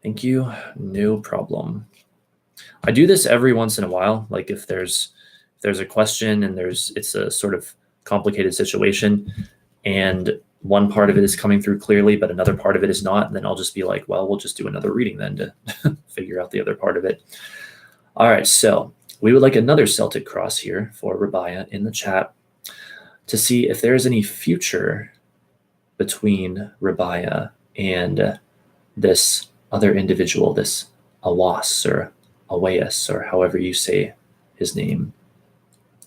Thank you, no problem. I do this every once in a while. Like if there's a question and it's a sort of complicated situation and one part of it is coming through clearly, but another part of it is not, and then I'll just be like, well, we'll just do another reading then to figure out the other part of it. All right, so we would like another Celtic cross here for Rabaya in the chat to see if there is any future between Rabaya and this other individual, this Awas or Awais, or however you say his name.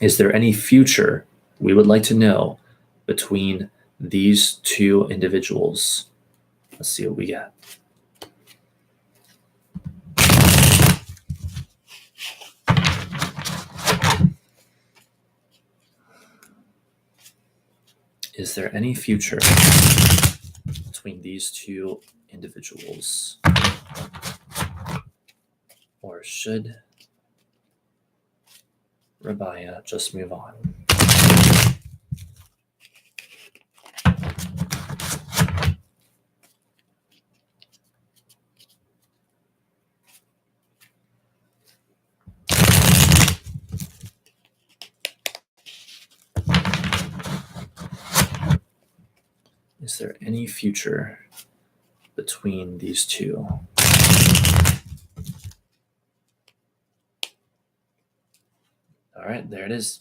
Is there any future we would like to know between these two individuals? Let's see what we get. Is there any future between these two individuals? Or should Rabaya just move on? Is there any future between these two? All right, there it is.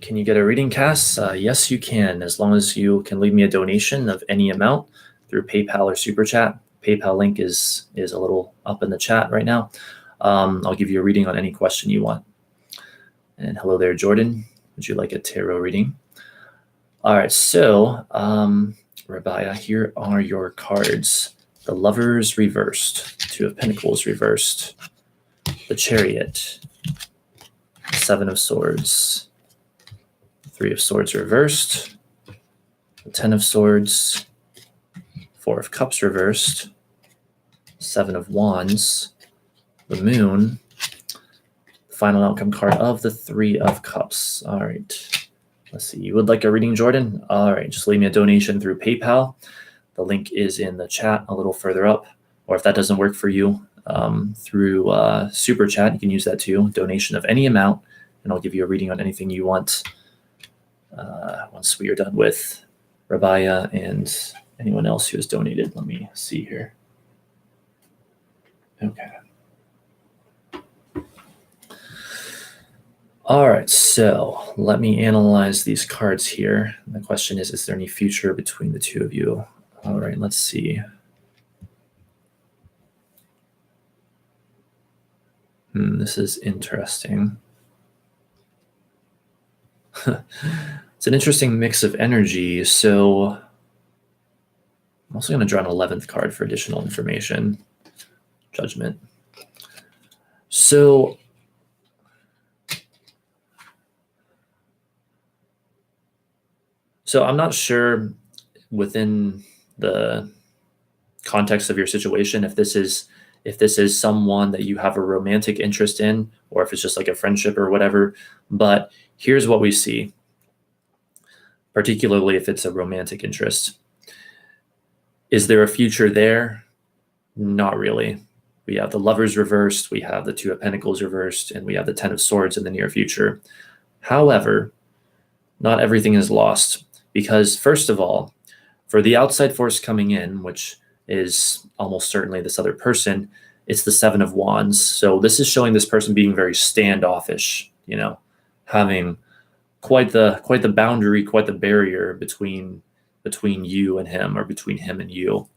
Can you get a reading, Cass? Yes, you can, as long as you can leave me a donation of any amount through PayPal or Super Chat. PayPal link is a little up in the chat right now. I'll give you a reading on any question you want. And hello there, Jordan. Would you like a tarot reading? All right, so Rabaya, here are your cards. The Lovers reversed, Two of Pentacles reversed, the Chariot, Seven of Swords, Three of Swords reversed, the Ten of Swords, Four of Cups reversed, Seven of Wands, the Moon, the final outcome card of the Three of Cups. All right. Let's see. You would like a reading, Jordan? All right. Just leave me a donation through PayPal. The link is in the chat a little further up. Or if that doesn't work for you, through Super Chat, you can use that too. Donation of any amount, and I'll give you a reading on anything you want once we are done with Rabaya and anyone else who has donated. Let me see here. Okay. All right, so let me analyze these cards here. The question is there any future between the two of you? All right, let's see. This is interesting. It's an interesting mix of energy. So I'm also going to draw an 11th card for additional information. Judgment. So I'm not sure within the context of your situation, if this is someone that you have a romantic interest in, or if it's just like a friendship or whatever. But here's what we see, particularly if it's a romantic interest. Is there a future there? Not really. We have the Lovers reversed, we have the Two of Pentacles reversed, and we have the Ten of Swords in the near future. However, not everything is lost, because first of all, for the outside force coming in, which is almost certainly this other person, it's the Seven of Wands. So this is showing this person being very standoffish, having quite the boundary, quite the barrier between you and him, or between him and you.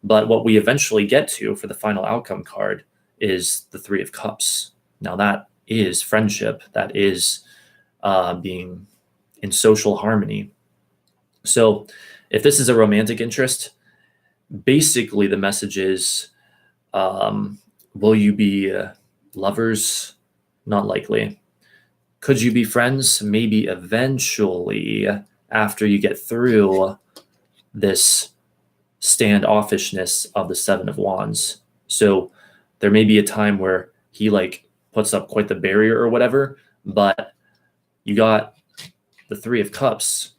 But what we eventually get to for the final outcome card is the Three of Cups. Now that is friendship. That is being in social harmony. So if this is a romantic interest, basically the message is, will you be lovers? Not likely. Could you be friends? Maybe eventually, after you get through this standoffishness of the Seven of Wands. So there may be a time where he puts up quite the barrier or whatever, but you got the Three of Cups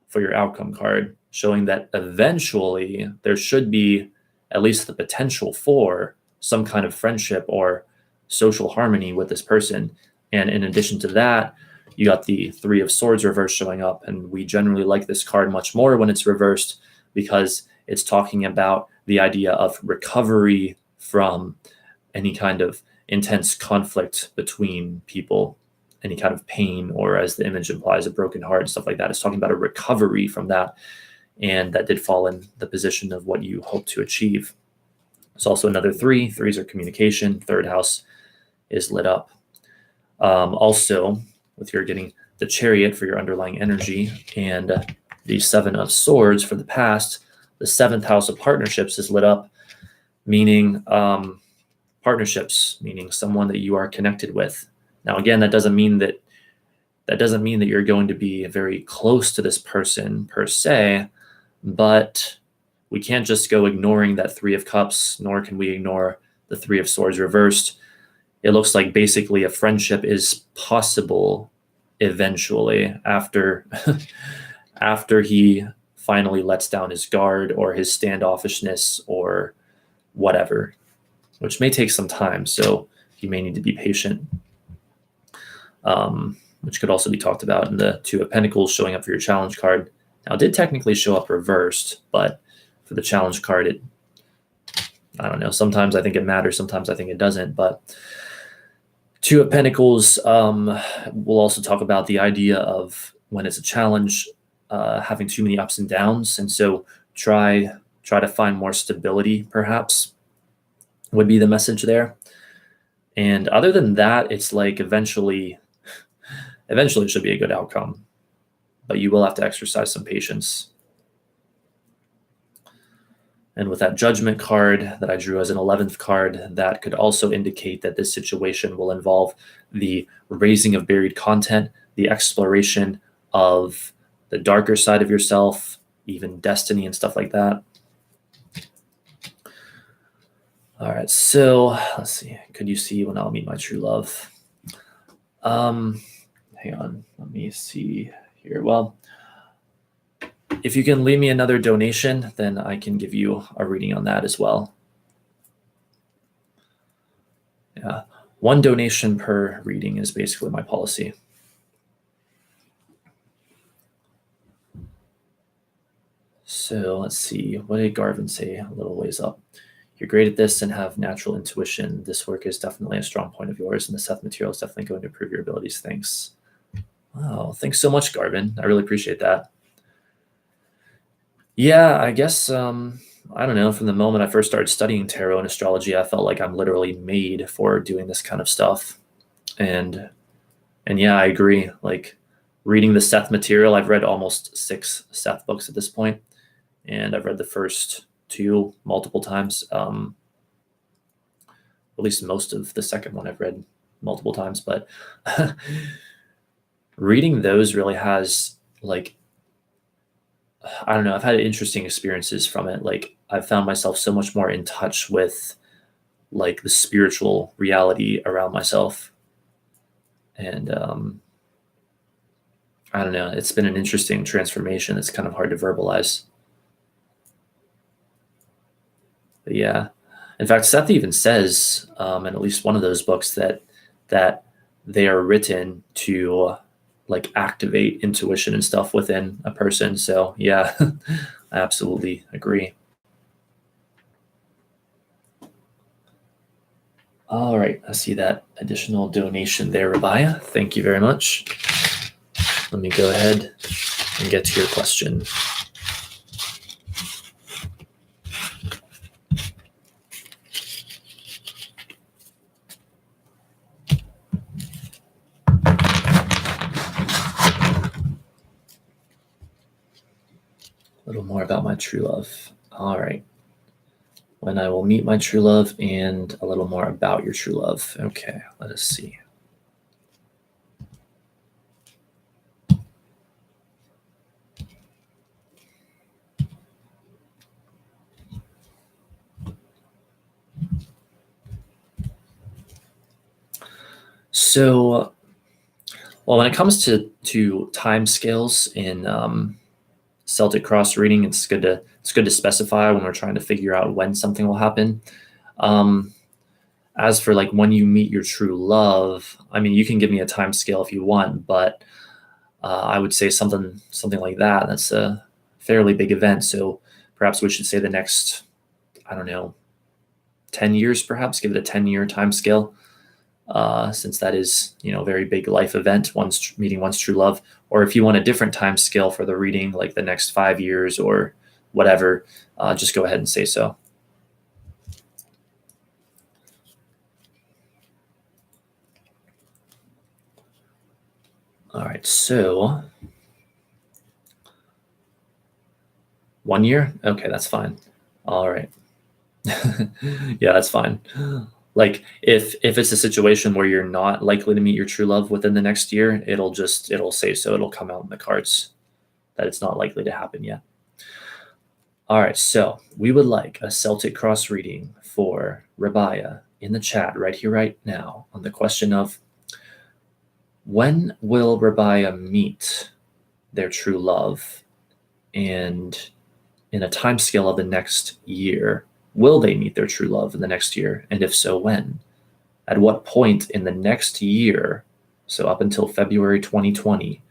for your outcome card, showing that eventually there should be at least the potential for some kind of friendship or social harmony with this person. And in addition to that, you got the Three of Swords reverse showing up, and we generally like this card much more when it's reversed, because it's talking about the idea of recovery from any kind of intense conflict between people, any kind of pain, or as the image implies, a broken heart and stuff like that. It's talking about a recovery from that, and that did fall in the position of what you hope to achieve. It's also another three. Threes are communication. Third house is lit up. Also, with your getting the Chariot for your underlying energy and the Seven of Swords for the past, the seventh house of partnerships is lit up, meaning partnerships, meaning someone that you are connected with. Now, again, that doesn't mean that you're going to be very close to this person per se, but we can't just go ignoring that Three of Cups, nor can we ignore the Three of Swords reversed. It looks like basically a friendship is possible eventually after he finally lets down his guard or his standoffishness or whatever, which may take some time. So you may need to be patient, which could also be talked about in the Two of Pentacles showing up for your challenge card. Now, it did technically show up reversed, but for the challenge card, I don't know. Sometimes I think it matters. Sometimes I think it doesn't. But Two of Pentacles, we'll also talk about the idea of when it's a challenge, having too many ups and downs. And so try to find more stability, perhaps, would be the message there. And other than that, it's like eventually it should be a good outcome, but you will have to exercise some patience. And with that Judgment card that I drew as an 11th card, that could also indicate that this situation will involve the raising of buried content, the exploration of the darker side of yourself, even destiny and stuff like that. All right, so let's see. Could you see when I'll meet my true love? Hang on, let me see here. Well, if you can leave me another donation, then I can give you a reading on that as well. Yeah, one donation per reading is basically my policy. So let's see. What did Garvin say a little ways up? You're great at this and have natural intuition. This work is definitely a strong point of yours, and the Seth material is definitely going to improve your abilities. Thanks. Wow, thanks so much, Garvin. I really appreciate that. Yeah, I guess, I don't know, from the moment I first started studying tarot and astrology, I felt like I'm literally made for doing this kind of stuff. And yeah, I agree. Like reading the Seth material, I've read almost 6 Seth books at this point, and I've read the first 2 multiple times. At least most of the second one I've read multiple times, but reading those really has like I don't know, I've had interesting experiences from it. Like, I've found myself so much more in touch with like the spiritual reality around myself. And I don't know, it's been an interesting transformation. It's kind of hard to verbalize. But yeah. In fact, Seth even says in at least one of those books that they are written to like activate intuition and stuff within a person. So yeah, I absolutely agree. All right, I see that additional donation there, Rabia. Thank you very much. Let me go ahead and get to your question. A little more about my true love. All right. When I will meet my true love and a little more about your true love. Okay, let us see. So, well, when it comes to time scales in Celtic cross reading, it's good to specify when we're trying to figure out when something will happen. As for like when you meet your true love, I mean, you can give me a time scale if you want, but I would say something like that. That's a fairly big event. So perhaps we should say the next, I don't know, 10 years, perhaps give it a 10-year time scale. Since that is, a very big life event, meeting one's true love. Or if you want a different time scale for the reading, like the next 5 years or whatever, just go ahead and say so. All right, so 1 year? Okay, that's fine. All right. Yeah, that's fine. Like if it's a situation where you're not likely to meet your true love within the next year, it'll say so. It'll come out in the cards that it's not likely to happen yet. All right, so we would like a Celtic cross reading for Rabia in the chat right here, right now, on the question of when will Rabia meet their true love, and in a time scale of the next year, will they meet their true love in the next year? And if so, when? At what point in the next year, so up until February 2020,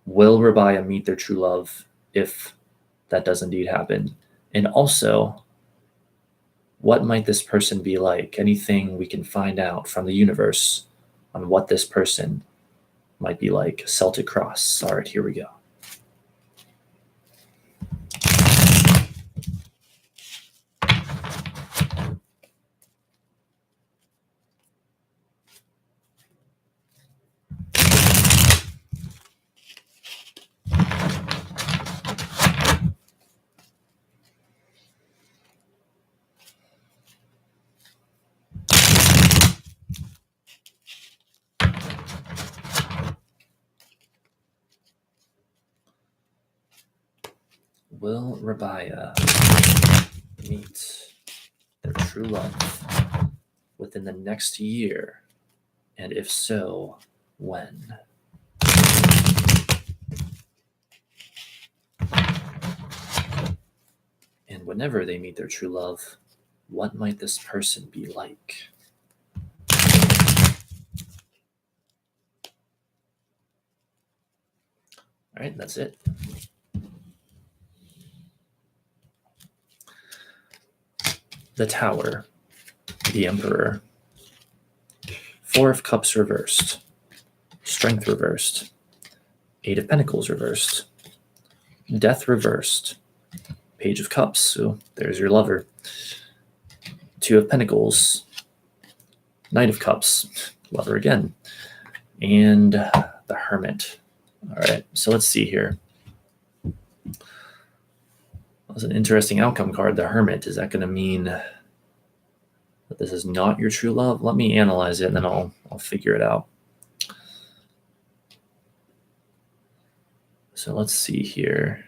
will Rabia meet their true love if that does indeed happen? And also, what might this person be like? Anything we can find out from the universe on what this person might be like? Celtic cross. All right, here we go. Will Rabia meet their true love within the next year? And if so, when? And whenever they meet their true love, what might this person be like? All right, that's it. The Tower, the Emperor, Four of Cups reversed, Strength reversed, Eight of Pentacles reversed, Death reversed, Page of Cups, so there's your lover, Two of Pentacles, Knight of Cups, lover again, and the Hermit. All right, so let's see here. That's an interesting outcome card, the Hermit. Is that going to mean that this is not your true love? Let me analyze it, and then I'll figure it out. So let's see here.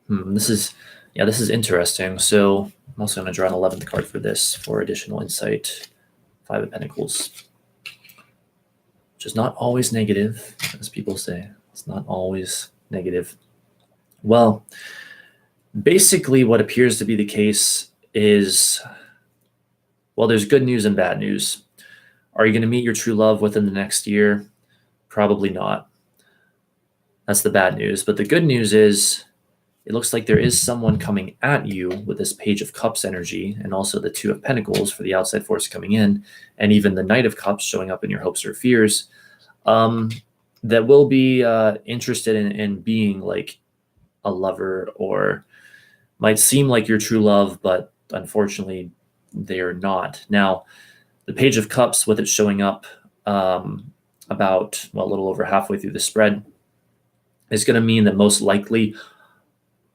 This is interesting. So I'm also going to draw an 11th card for this for additional insight. 5 of Pentacles, which is not always negative, as people say. It's not always negative. Well, basically what appears to be the case is, well, there's good news and bad news. Are you going to meet your true love within the next year? Probably not. That's the bad news. But the good news is it looks like there is someone coming at you with this Page of Cups energy, and also the 2 of Pentacles for the outside force coming in, and even the Knight of Cups showing up in your hopes or fears, that will be interested in being like a lover, or might seem like your true love, but unfortunately they are not. Now, the Page of Cups, with it showing up about, well, a little over halfway through the spread, is going to mean that most likely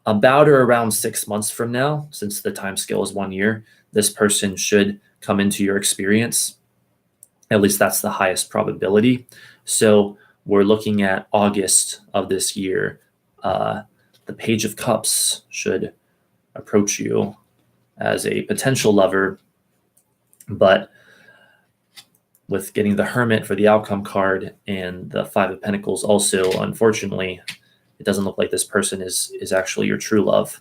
about or around 6 months from now, since the time scale is 1 year, this person should come into your experience. At least that's the highest probability. So we're looking at August of this year. The Page of Cups should approach you as a potential lover, but with getting the Hermit for the outcome card and the 5 of Pentacles also, unfortunately, it doesn't look like this person is actually your true love.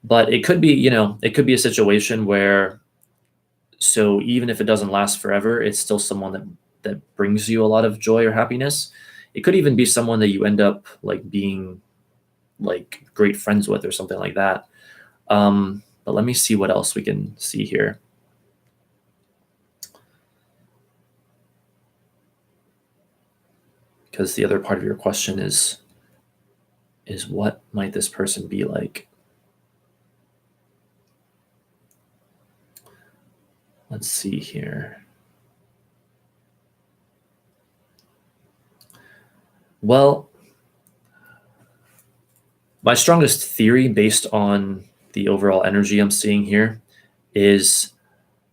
But it could be, it could be a situation where, so even if it doesn't last forever, it's still someone that brings you a lot of joy or happiness. It could even be someone that you end up like being like great friends with or something like that. But let me see what else we can see here. Because the other part of your question is what might this person be like? Let's see here. Well, my strongest theory based on the overall energy I'm seeing here is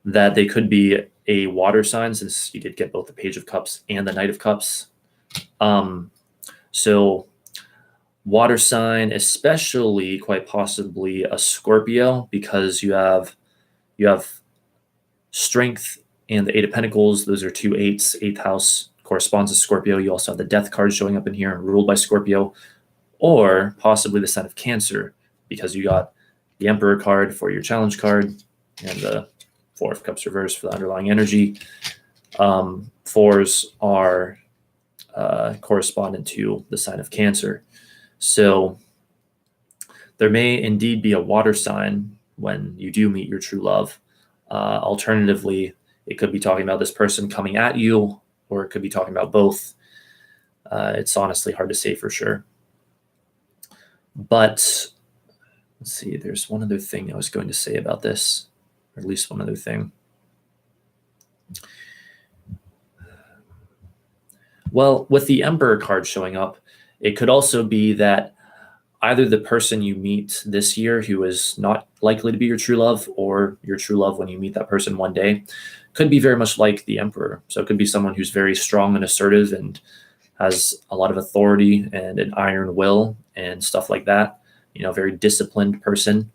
that they could be a water sign, since you did get both the Page of Cups and the Knight of Cups. So water sign, especially quite possibly a Scorpio, because you have strength and the 8 of Pentacles. Those are 2 8s. 8th house corresponds to Scorpio. You also have the Death card showing up in here, ruled by Scorpio, or possibly the sign of Cancer, because you got the Emperor card for your challenge card and the 4 of Cups reverse for the underlying energy. 4s are correspondent to the sign of Cancer. So there may indeed be a water sign when you do meet your true love. Alternatively, it could be talking about this person coming at you, or it could be talking about both. It's honestly hard to say for sure. But let's see, there's one other thing I was going to say about this, or at least one other thing. Well, with the Emperor card showing up, it could also be that either the person you meet this year who is not likely to be your true love, or your true love when you meet that person one day, could be very much like the Emperor. So it could be someone who's very strong and assertive and has a lot of authority and an iron will and stuff like that. Very disciplined person.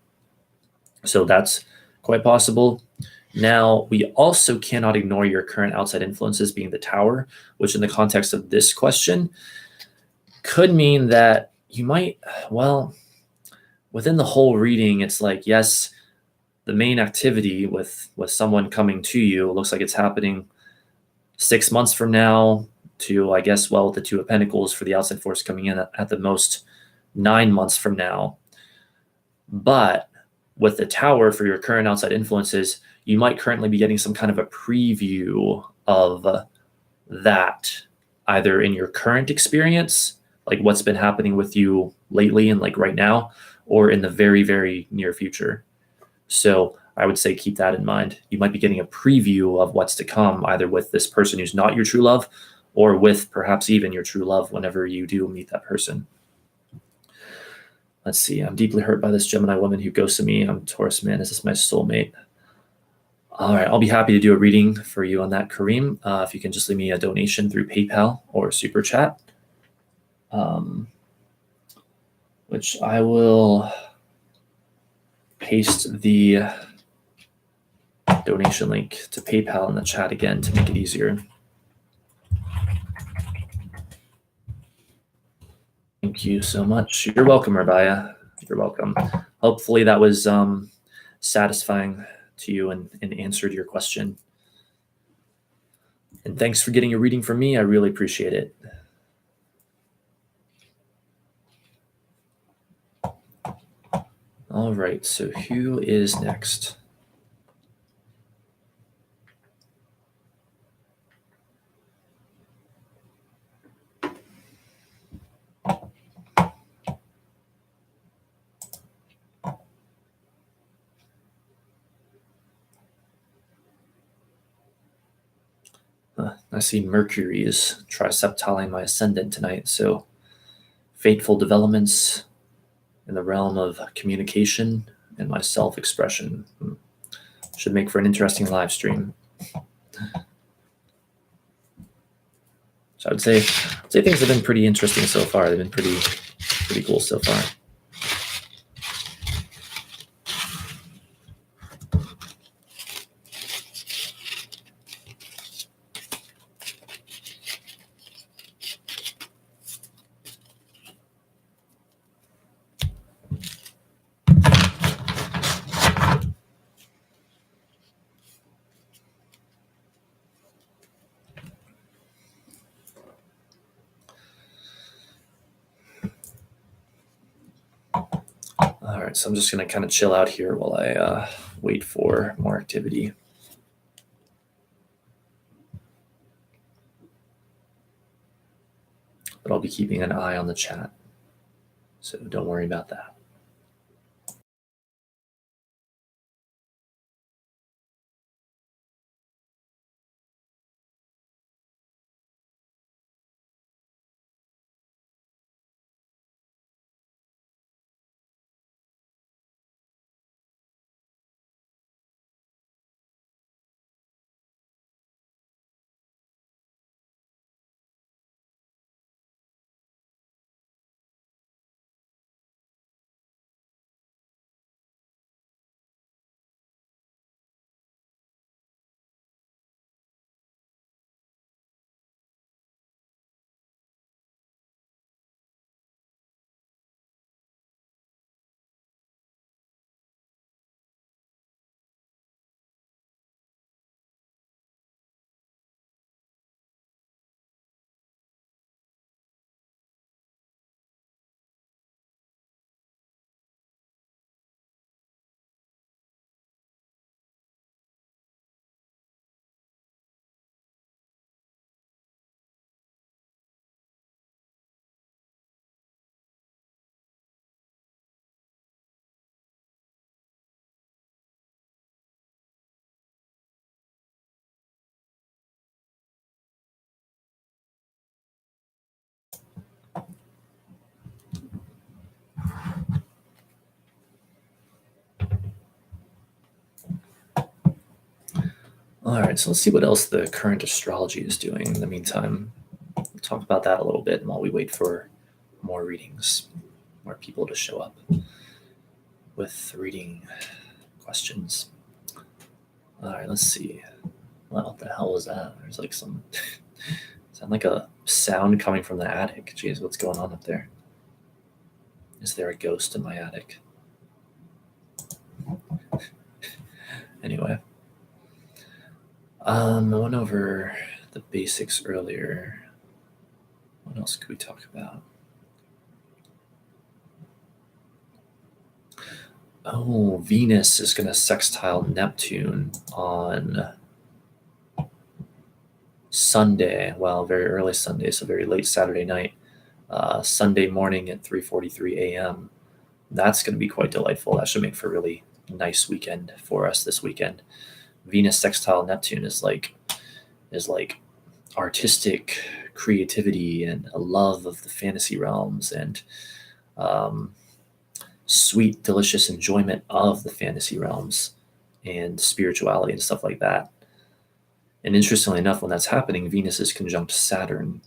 So that's quite possible. Now, we also cannot ignore your current outside influences being the Tower, which in the context of this question could mean that you might, well, within the whole reading, it's like, yes, the main activity with someone coming to you looks like it's happening 6 months from now to, I guess, well, with the 2 of Pentacles for the outside force coming in at the most 9 months from now. But with the Tower for your current outside influences, you might currently be getting some kind of a preview of that, either in your current experience, like what's been happening with you lately and like right now, or in the very, very near future. So I would say keep that in mind. You might be getting a preview of what's to come, either with this person who's not your true love, or with perhaps even your true love whenever you do meet that person. Let's see. I'm deeply hurt by this Gemini woman who ghosted me. I'm Taurus man. Is this my soulmate? All right. I'll be happy to do a reading for you on that, Kareem. If you can just leave me a donation through PayPal or Super Chat. With which I will paste the donation link to PayPal in the chat again to make it easier. Thank you so much. You're welcome, Rabia. You're welcome. Hopefully that was satisfying to you and answered your question. And thanks for getting a reading from me. I really appreciate it. All right, so who is next? I see Mercury is triseptiling my ascendant tonight, so fateful developments in the realm of communication and my self-expression. Should make for an interesting live stream. So I'd say things have been pretty interesting so far. They've been pretty cool so far. All right, so I'm just going to kind of chill out here while I wait for more activity. But I'll be keeping an eye on the chat, so don't worry about that. All right, so let's see what else the current astrology is doing. In the meantime, we'll talk about that a little bit while we wait for more readings, more people to show up with reading questions. All right, let's see. What the hell was that? There's like some sound like a sound coming from the attic. Jeez, what's going on up there? Is there a ghost in my attic? Anyway, I went over the basics earlier. What else could we talk about? Oh, Venus is going to sextile Neptune on Sunday. Well, very early Sunday, so very late Saturday night. Sunday morning at 3:43 a.m. That's going to be quite delightful. That should make for a really nice weekend for us this weekend. Venus sextile Neptune is like artistic creativity and a love of the fantasy realms and sweet, delicious enjoyment of the fantasy realms and spirituality and stuff like that. And interestingly enough, when that's happening, Venus is conjunct Saturn.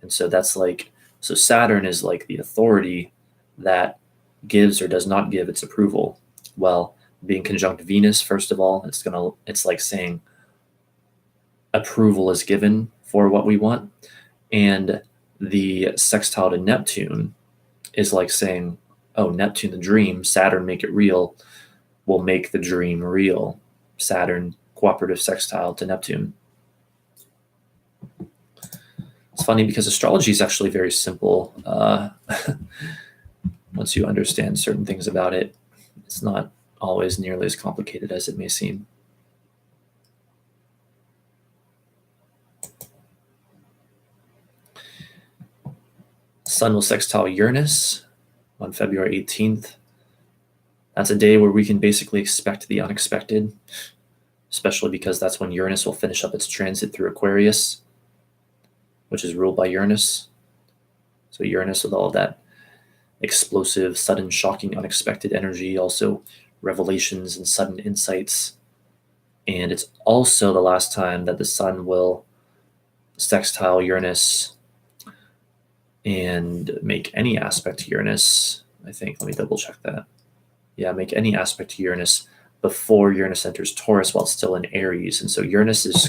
And so that's like, so Saturn is like the authority that gives or does not give its approval? Well, being conjunct Venus, first of all, it's like saying approval is given for what we want. And the sextile to Neptune is like saying, oh, Neptune, the dream, Saturn, make it real, will make the dream real. Saturn, cooperative sextile to Neptune. It's funny because astrology is actually very simple. Once you understand certain things about it, it's not always nearly as complicated as it may seem. Sun will sextile Uranus on February 18th. That's a day where we can basically expect the unexpected, especially because that's when Uranus will finish up its transit through Aquarius, which is ruled by Uranus. So Uranus with all of that explosive, sudden, shocking, unexpected energy, also revelations and sudden insights. And it's also the last time that the sun will sextile Uranus and make any aspect to Uranus. I think, let me double check that. Yeah, make any aspect to Uranus before Uranus enters Taurus while it's still in Aries. And so Uranus is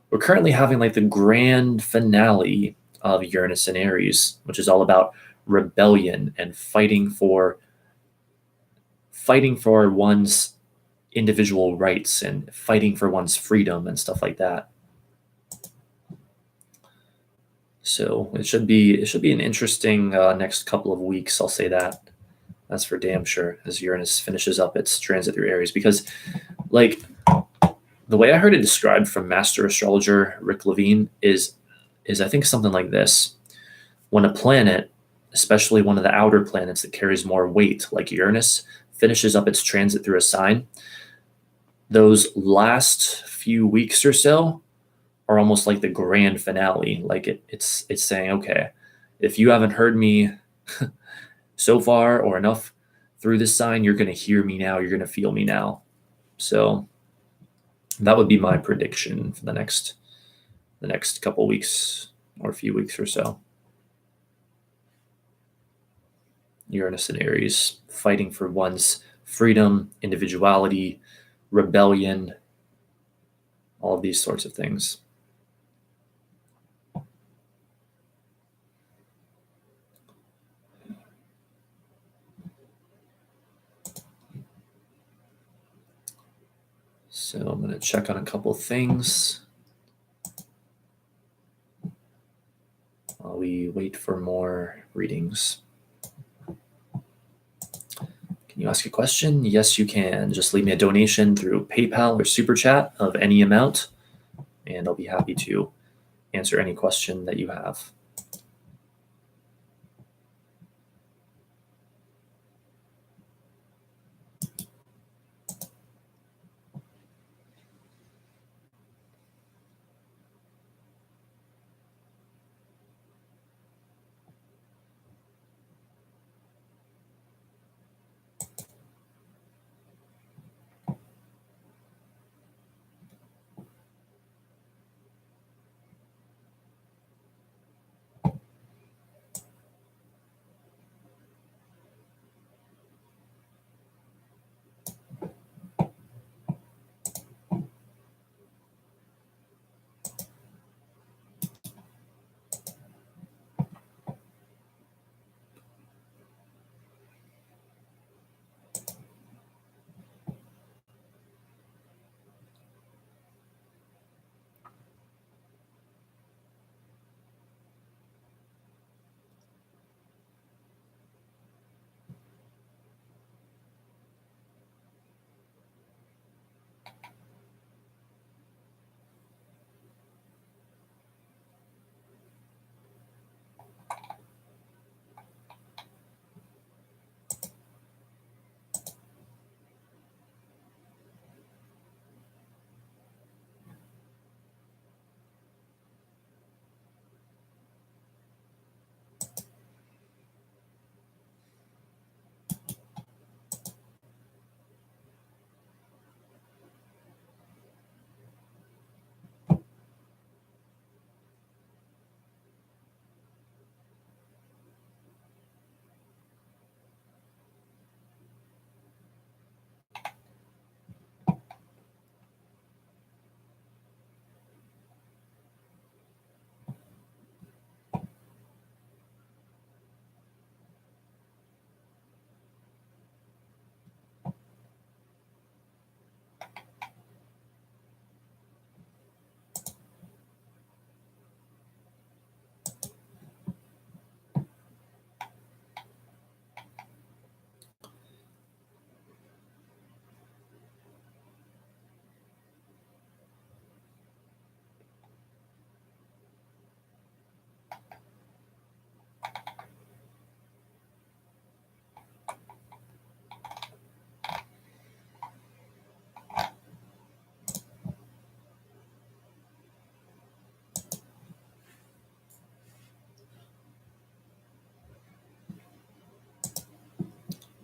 we're currently having like the grand finale of Uranus in Aries, which is all about rebellion and fighting for one's individual rights and fighting for one's freedom and stuff like that. So it should be an interesting next couple of weeks. I'll say that. That's for damn sure, as Uranus finishes up its transit through Aries. Because, like, the way I heard it described from master astrologer Rick Levine is I think something like this: when a planet, especially one of the outer planets that carries more weight, like Uranus, finishes up its transit through a sign, those last few weeks or so are almost like the grand finale. Like it's saying, okay, if you haven't heard me so far or enough through this sign, you're going to hear me now. You're going to feel me now. So that would be my prediction for the next couple weeks or a few weeks or so. Uranus and Aries, fighting for one's freedom, individuality, rebellion, all of these sorts of things. So I'm going to check on a couple things while we wait for more readings. Can you ask a question? Yes, you can. Just leave me a donation through PayPal or Super Chat of any amount, and I'll be happy to answer any question that you have.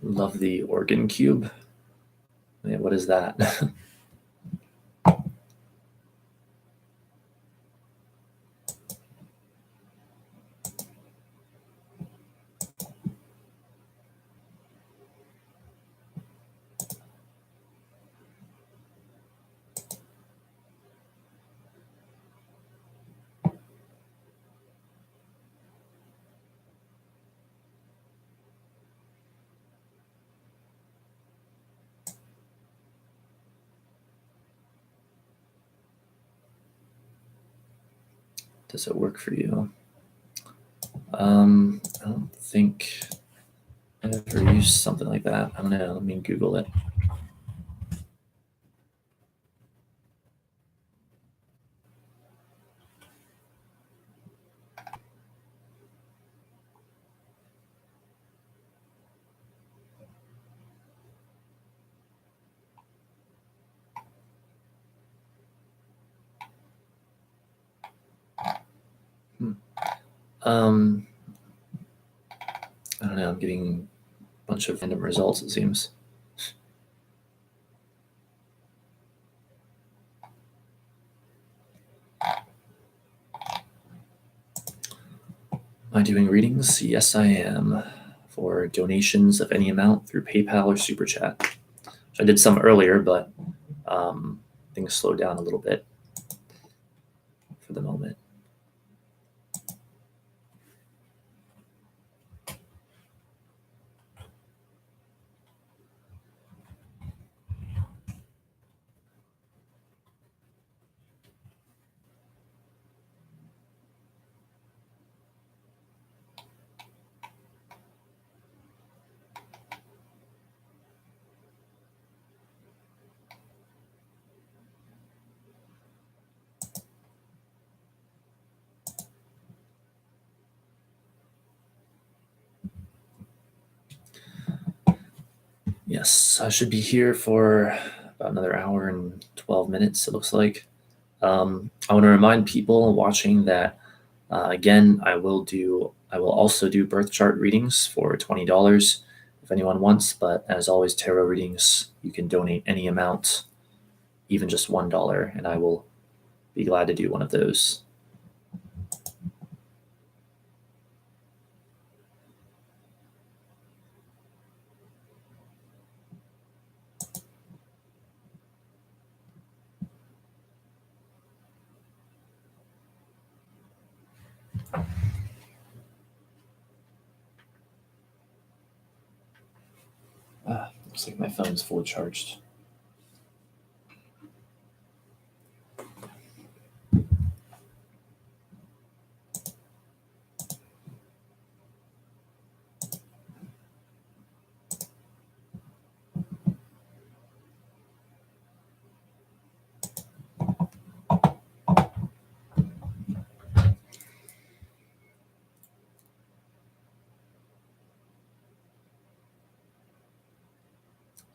Love the organ cube. Yeah, what is that? Does it work for you? I don't think I ever used something like that. I don't know. Let me Google it. Um, I don't know. I'm getting a bunch of random results, it seems. Am I doing readings? Yes, I am. For donations of any amount through PayPal or Super Chat. I did some earlier, but things slowed down a little bit for the moment. Yes, I should be here for about another hour and 12 minutes, it looks like. I want to remind people watching that, again, I will also do birth chart readings for $20 if anyone wants. But as always, tarot readings, you can donate any amount, even just $1, and I will be glad to do one of those. Looks like my phone's fully charged.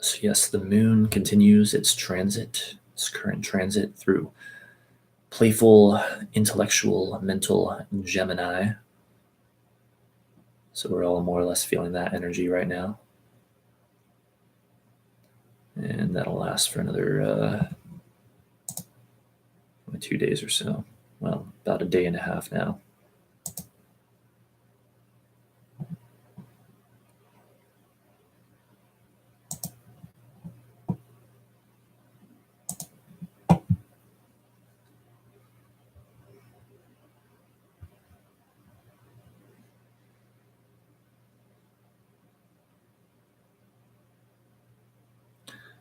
So yes, the moon continues its current transit through playful, intellectual, mental Gemini. So we're all more or less feeling that energy right now. And that'll last for another 2 days or so. Well, about a day and a half now.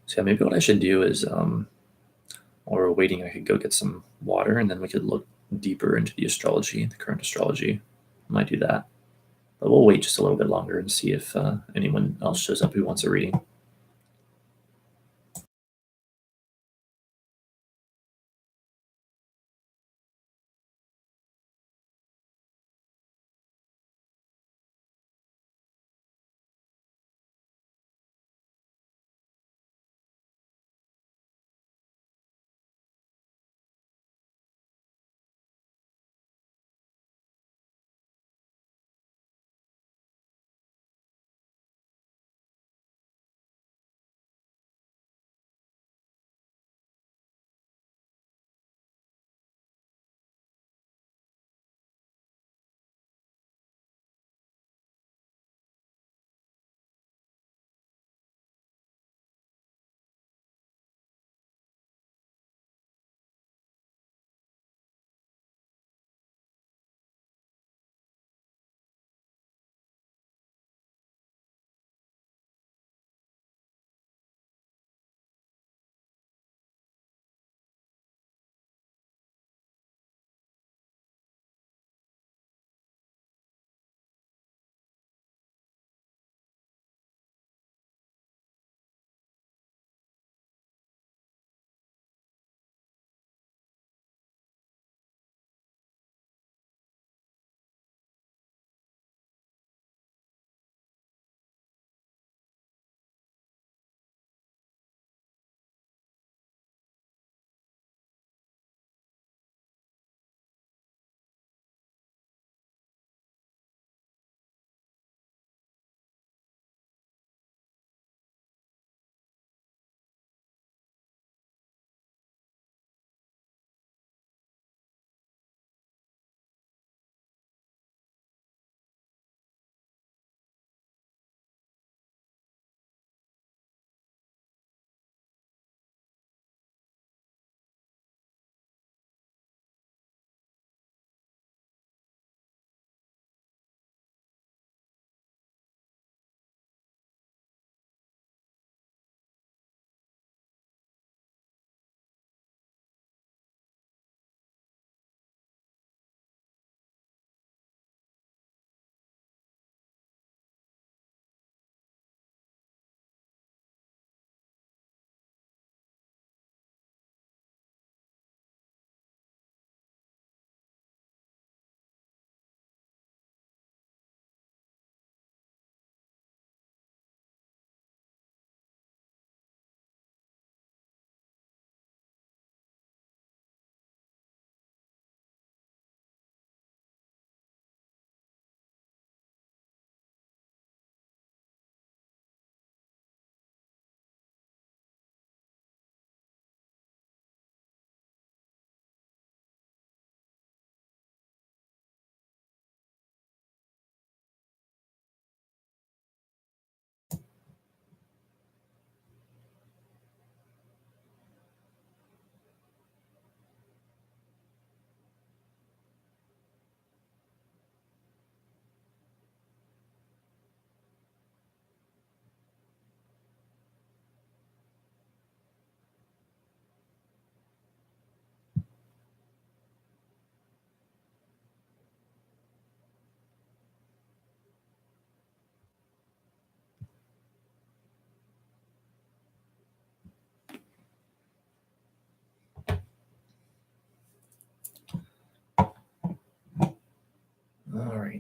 So yeah, maybe what I should do is, while we're waiting, I could go get some water, and then we could look deeper into the astrology, the current astrology. I might do that, but we'll wait just a little bit longer and see if anyone else shows up who wants a reading.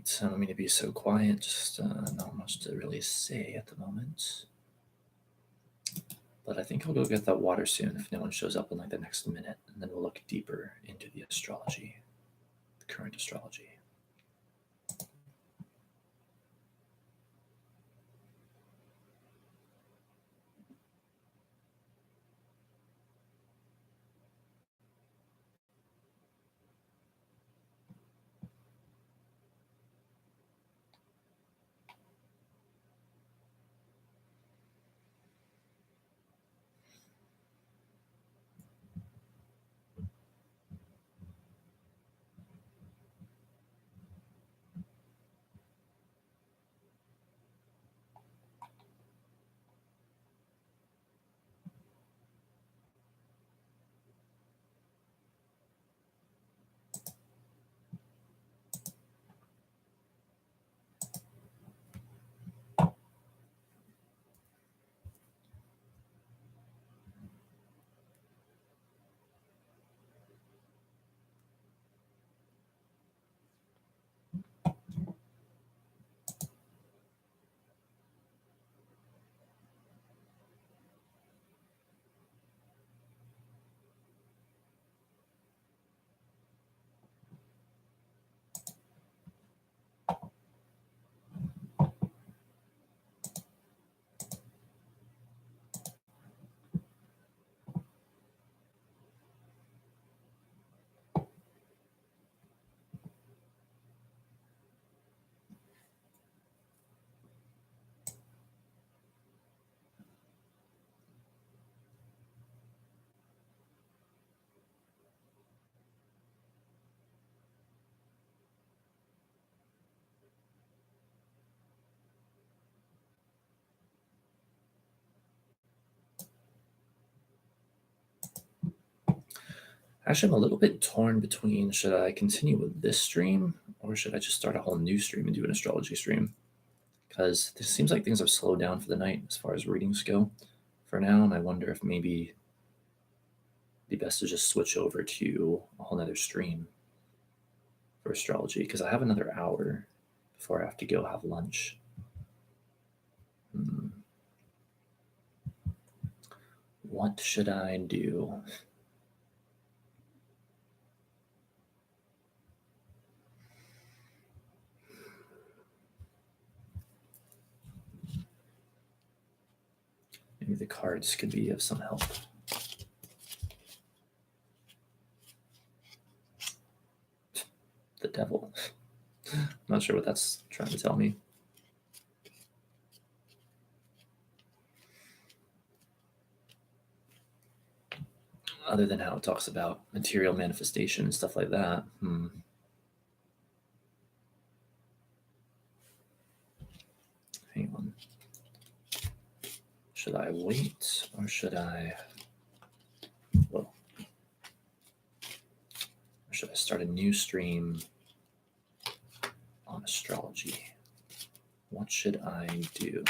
right, I don't mean to be so quiet, just not much to really say at the moment. But I think I'll go get that water soon if no one shows up in like the next minute, and then we'll look deeper into the astrology, the current astrology. Actually, I'm a little bit torn between should I continue with this stream or should I just start a whole new stream and do an astrology stream? Because it seems like things have slowed down for the night as far as readings go for now, and I wonder if maybe it'd be best to just switch over to a whole nother stream for astrology because I have another hour before I have to go have lunch. What should I do? Maybe the cards could be of some help. The devil. I'm not sure what that's trying to tell me. Other than how it talks about material manifestation and stuff like that. Hang on. Should I wait or should I... Well, or should I start a new stream on astrology? What should I do?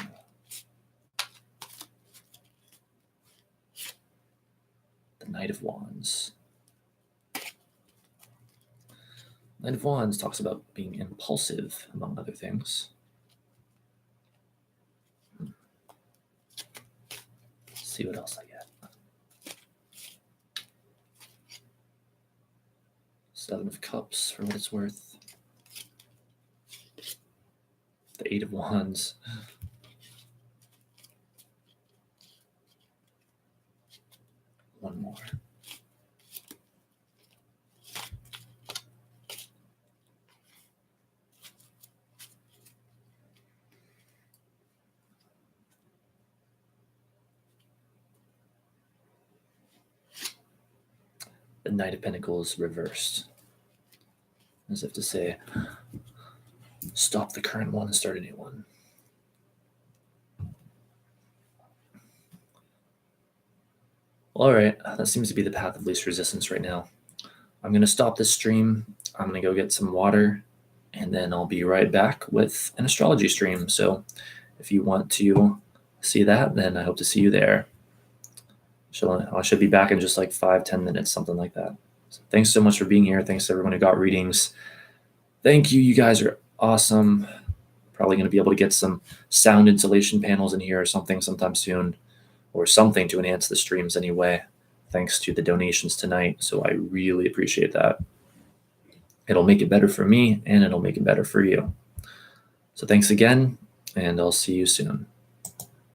The Knight of Wands. Knight of Wands talks about being impulsive, among other things. Let's see what else I get. Seven of Cups, for what it's worth. The Eight of Wands. One more. The Knight of Pentacles reversed. As if to say, stop the current one and start a new one. All right, that seems to be the path of least resistance right now. I'm going to stop this stream. I'm going to go get some water, and then I'll be right back with an astrology stream. So if you want to see that, then I hope to see you there. I should be back in just like 5-10 minutes, something like that. So thanks so much for being here. Thanks to everyone who got readings. Thank you. You guys are awesome. Probably going to be able to get some sound insulation panels in here or something sometime soon, or something to enhance the streams anyway, thanks to the donations tonight. So I really appreciate that. It'll make it better for me, and it'll make it better for you. So thanks again, and I'll see you soon.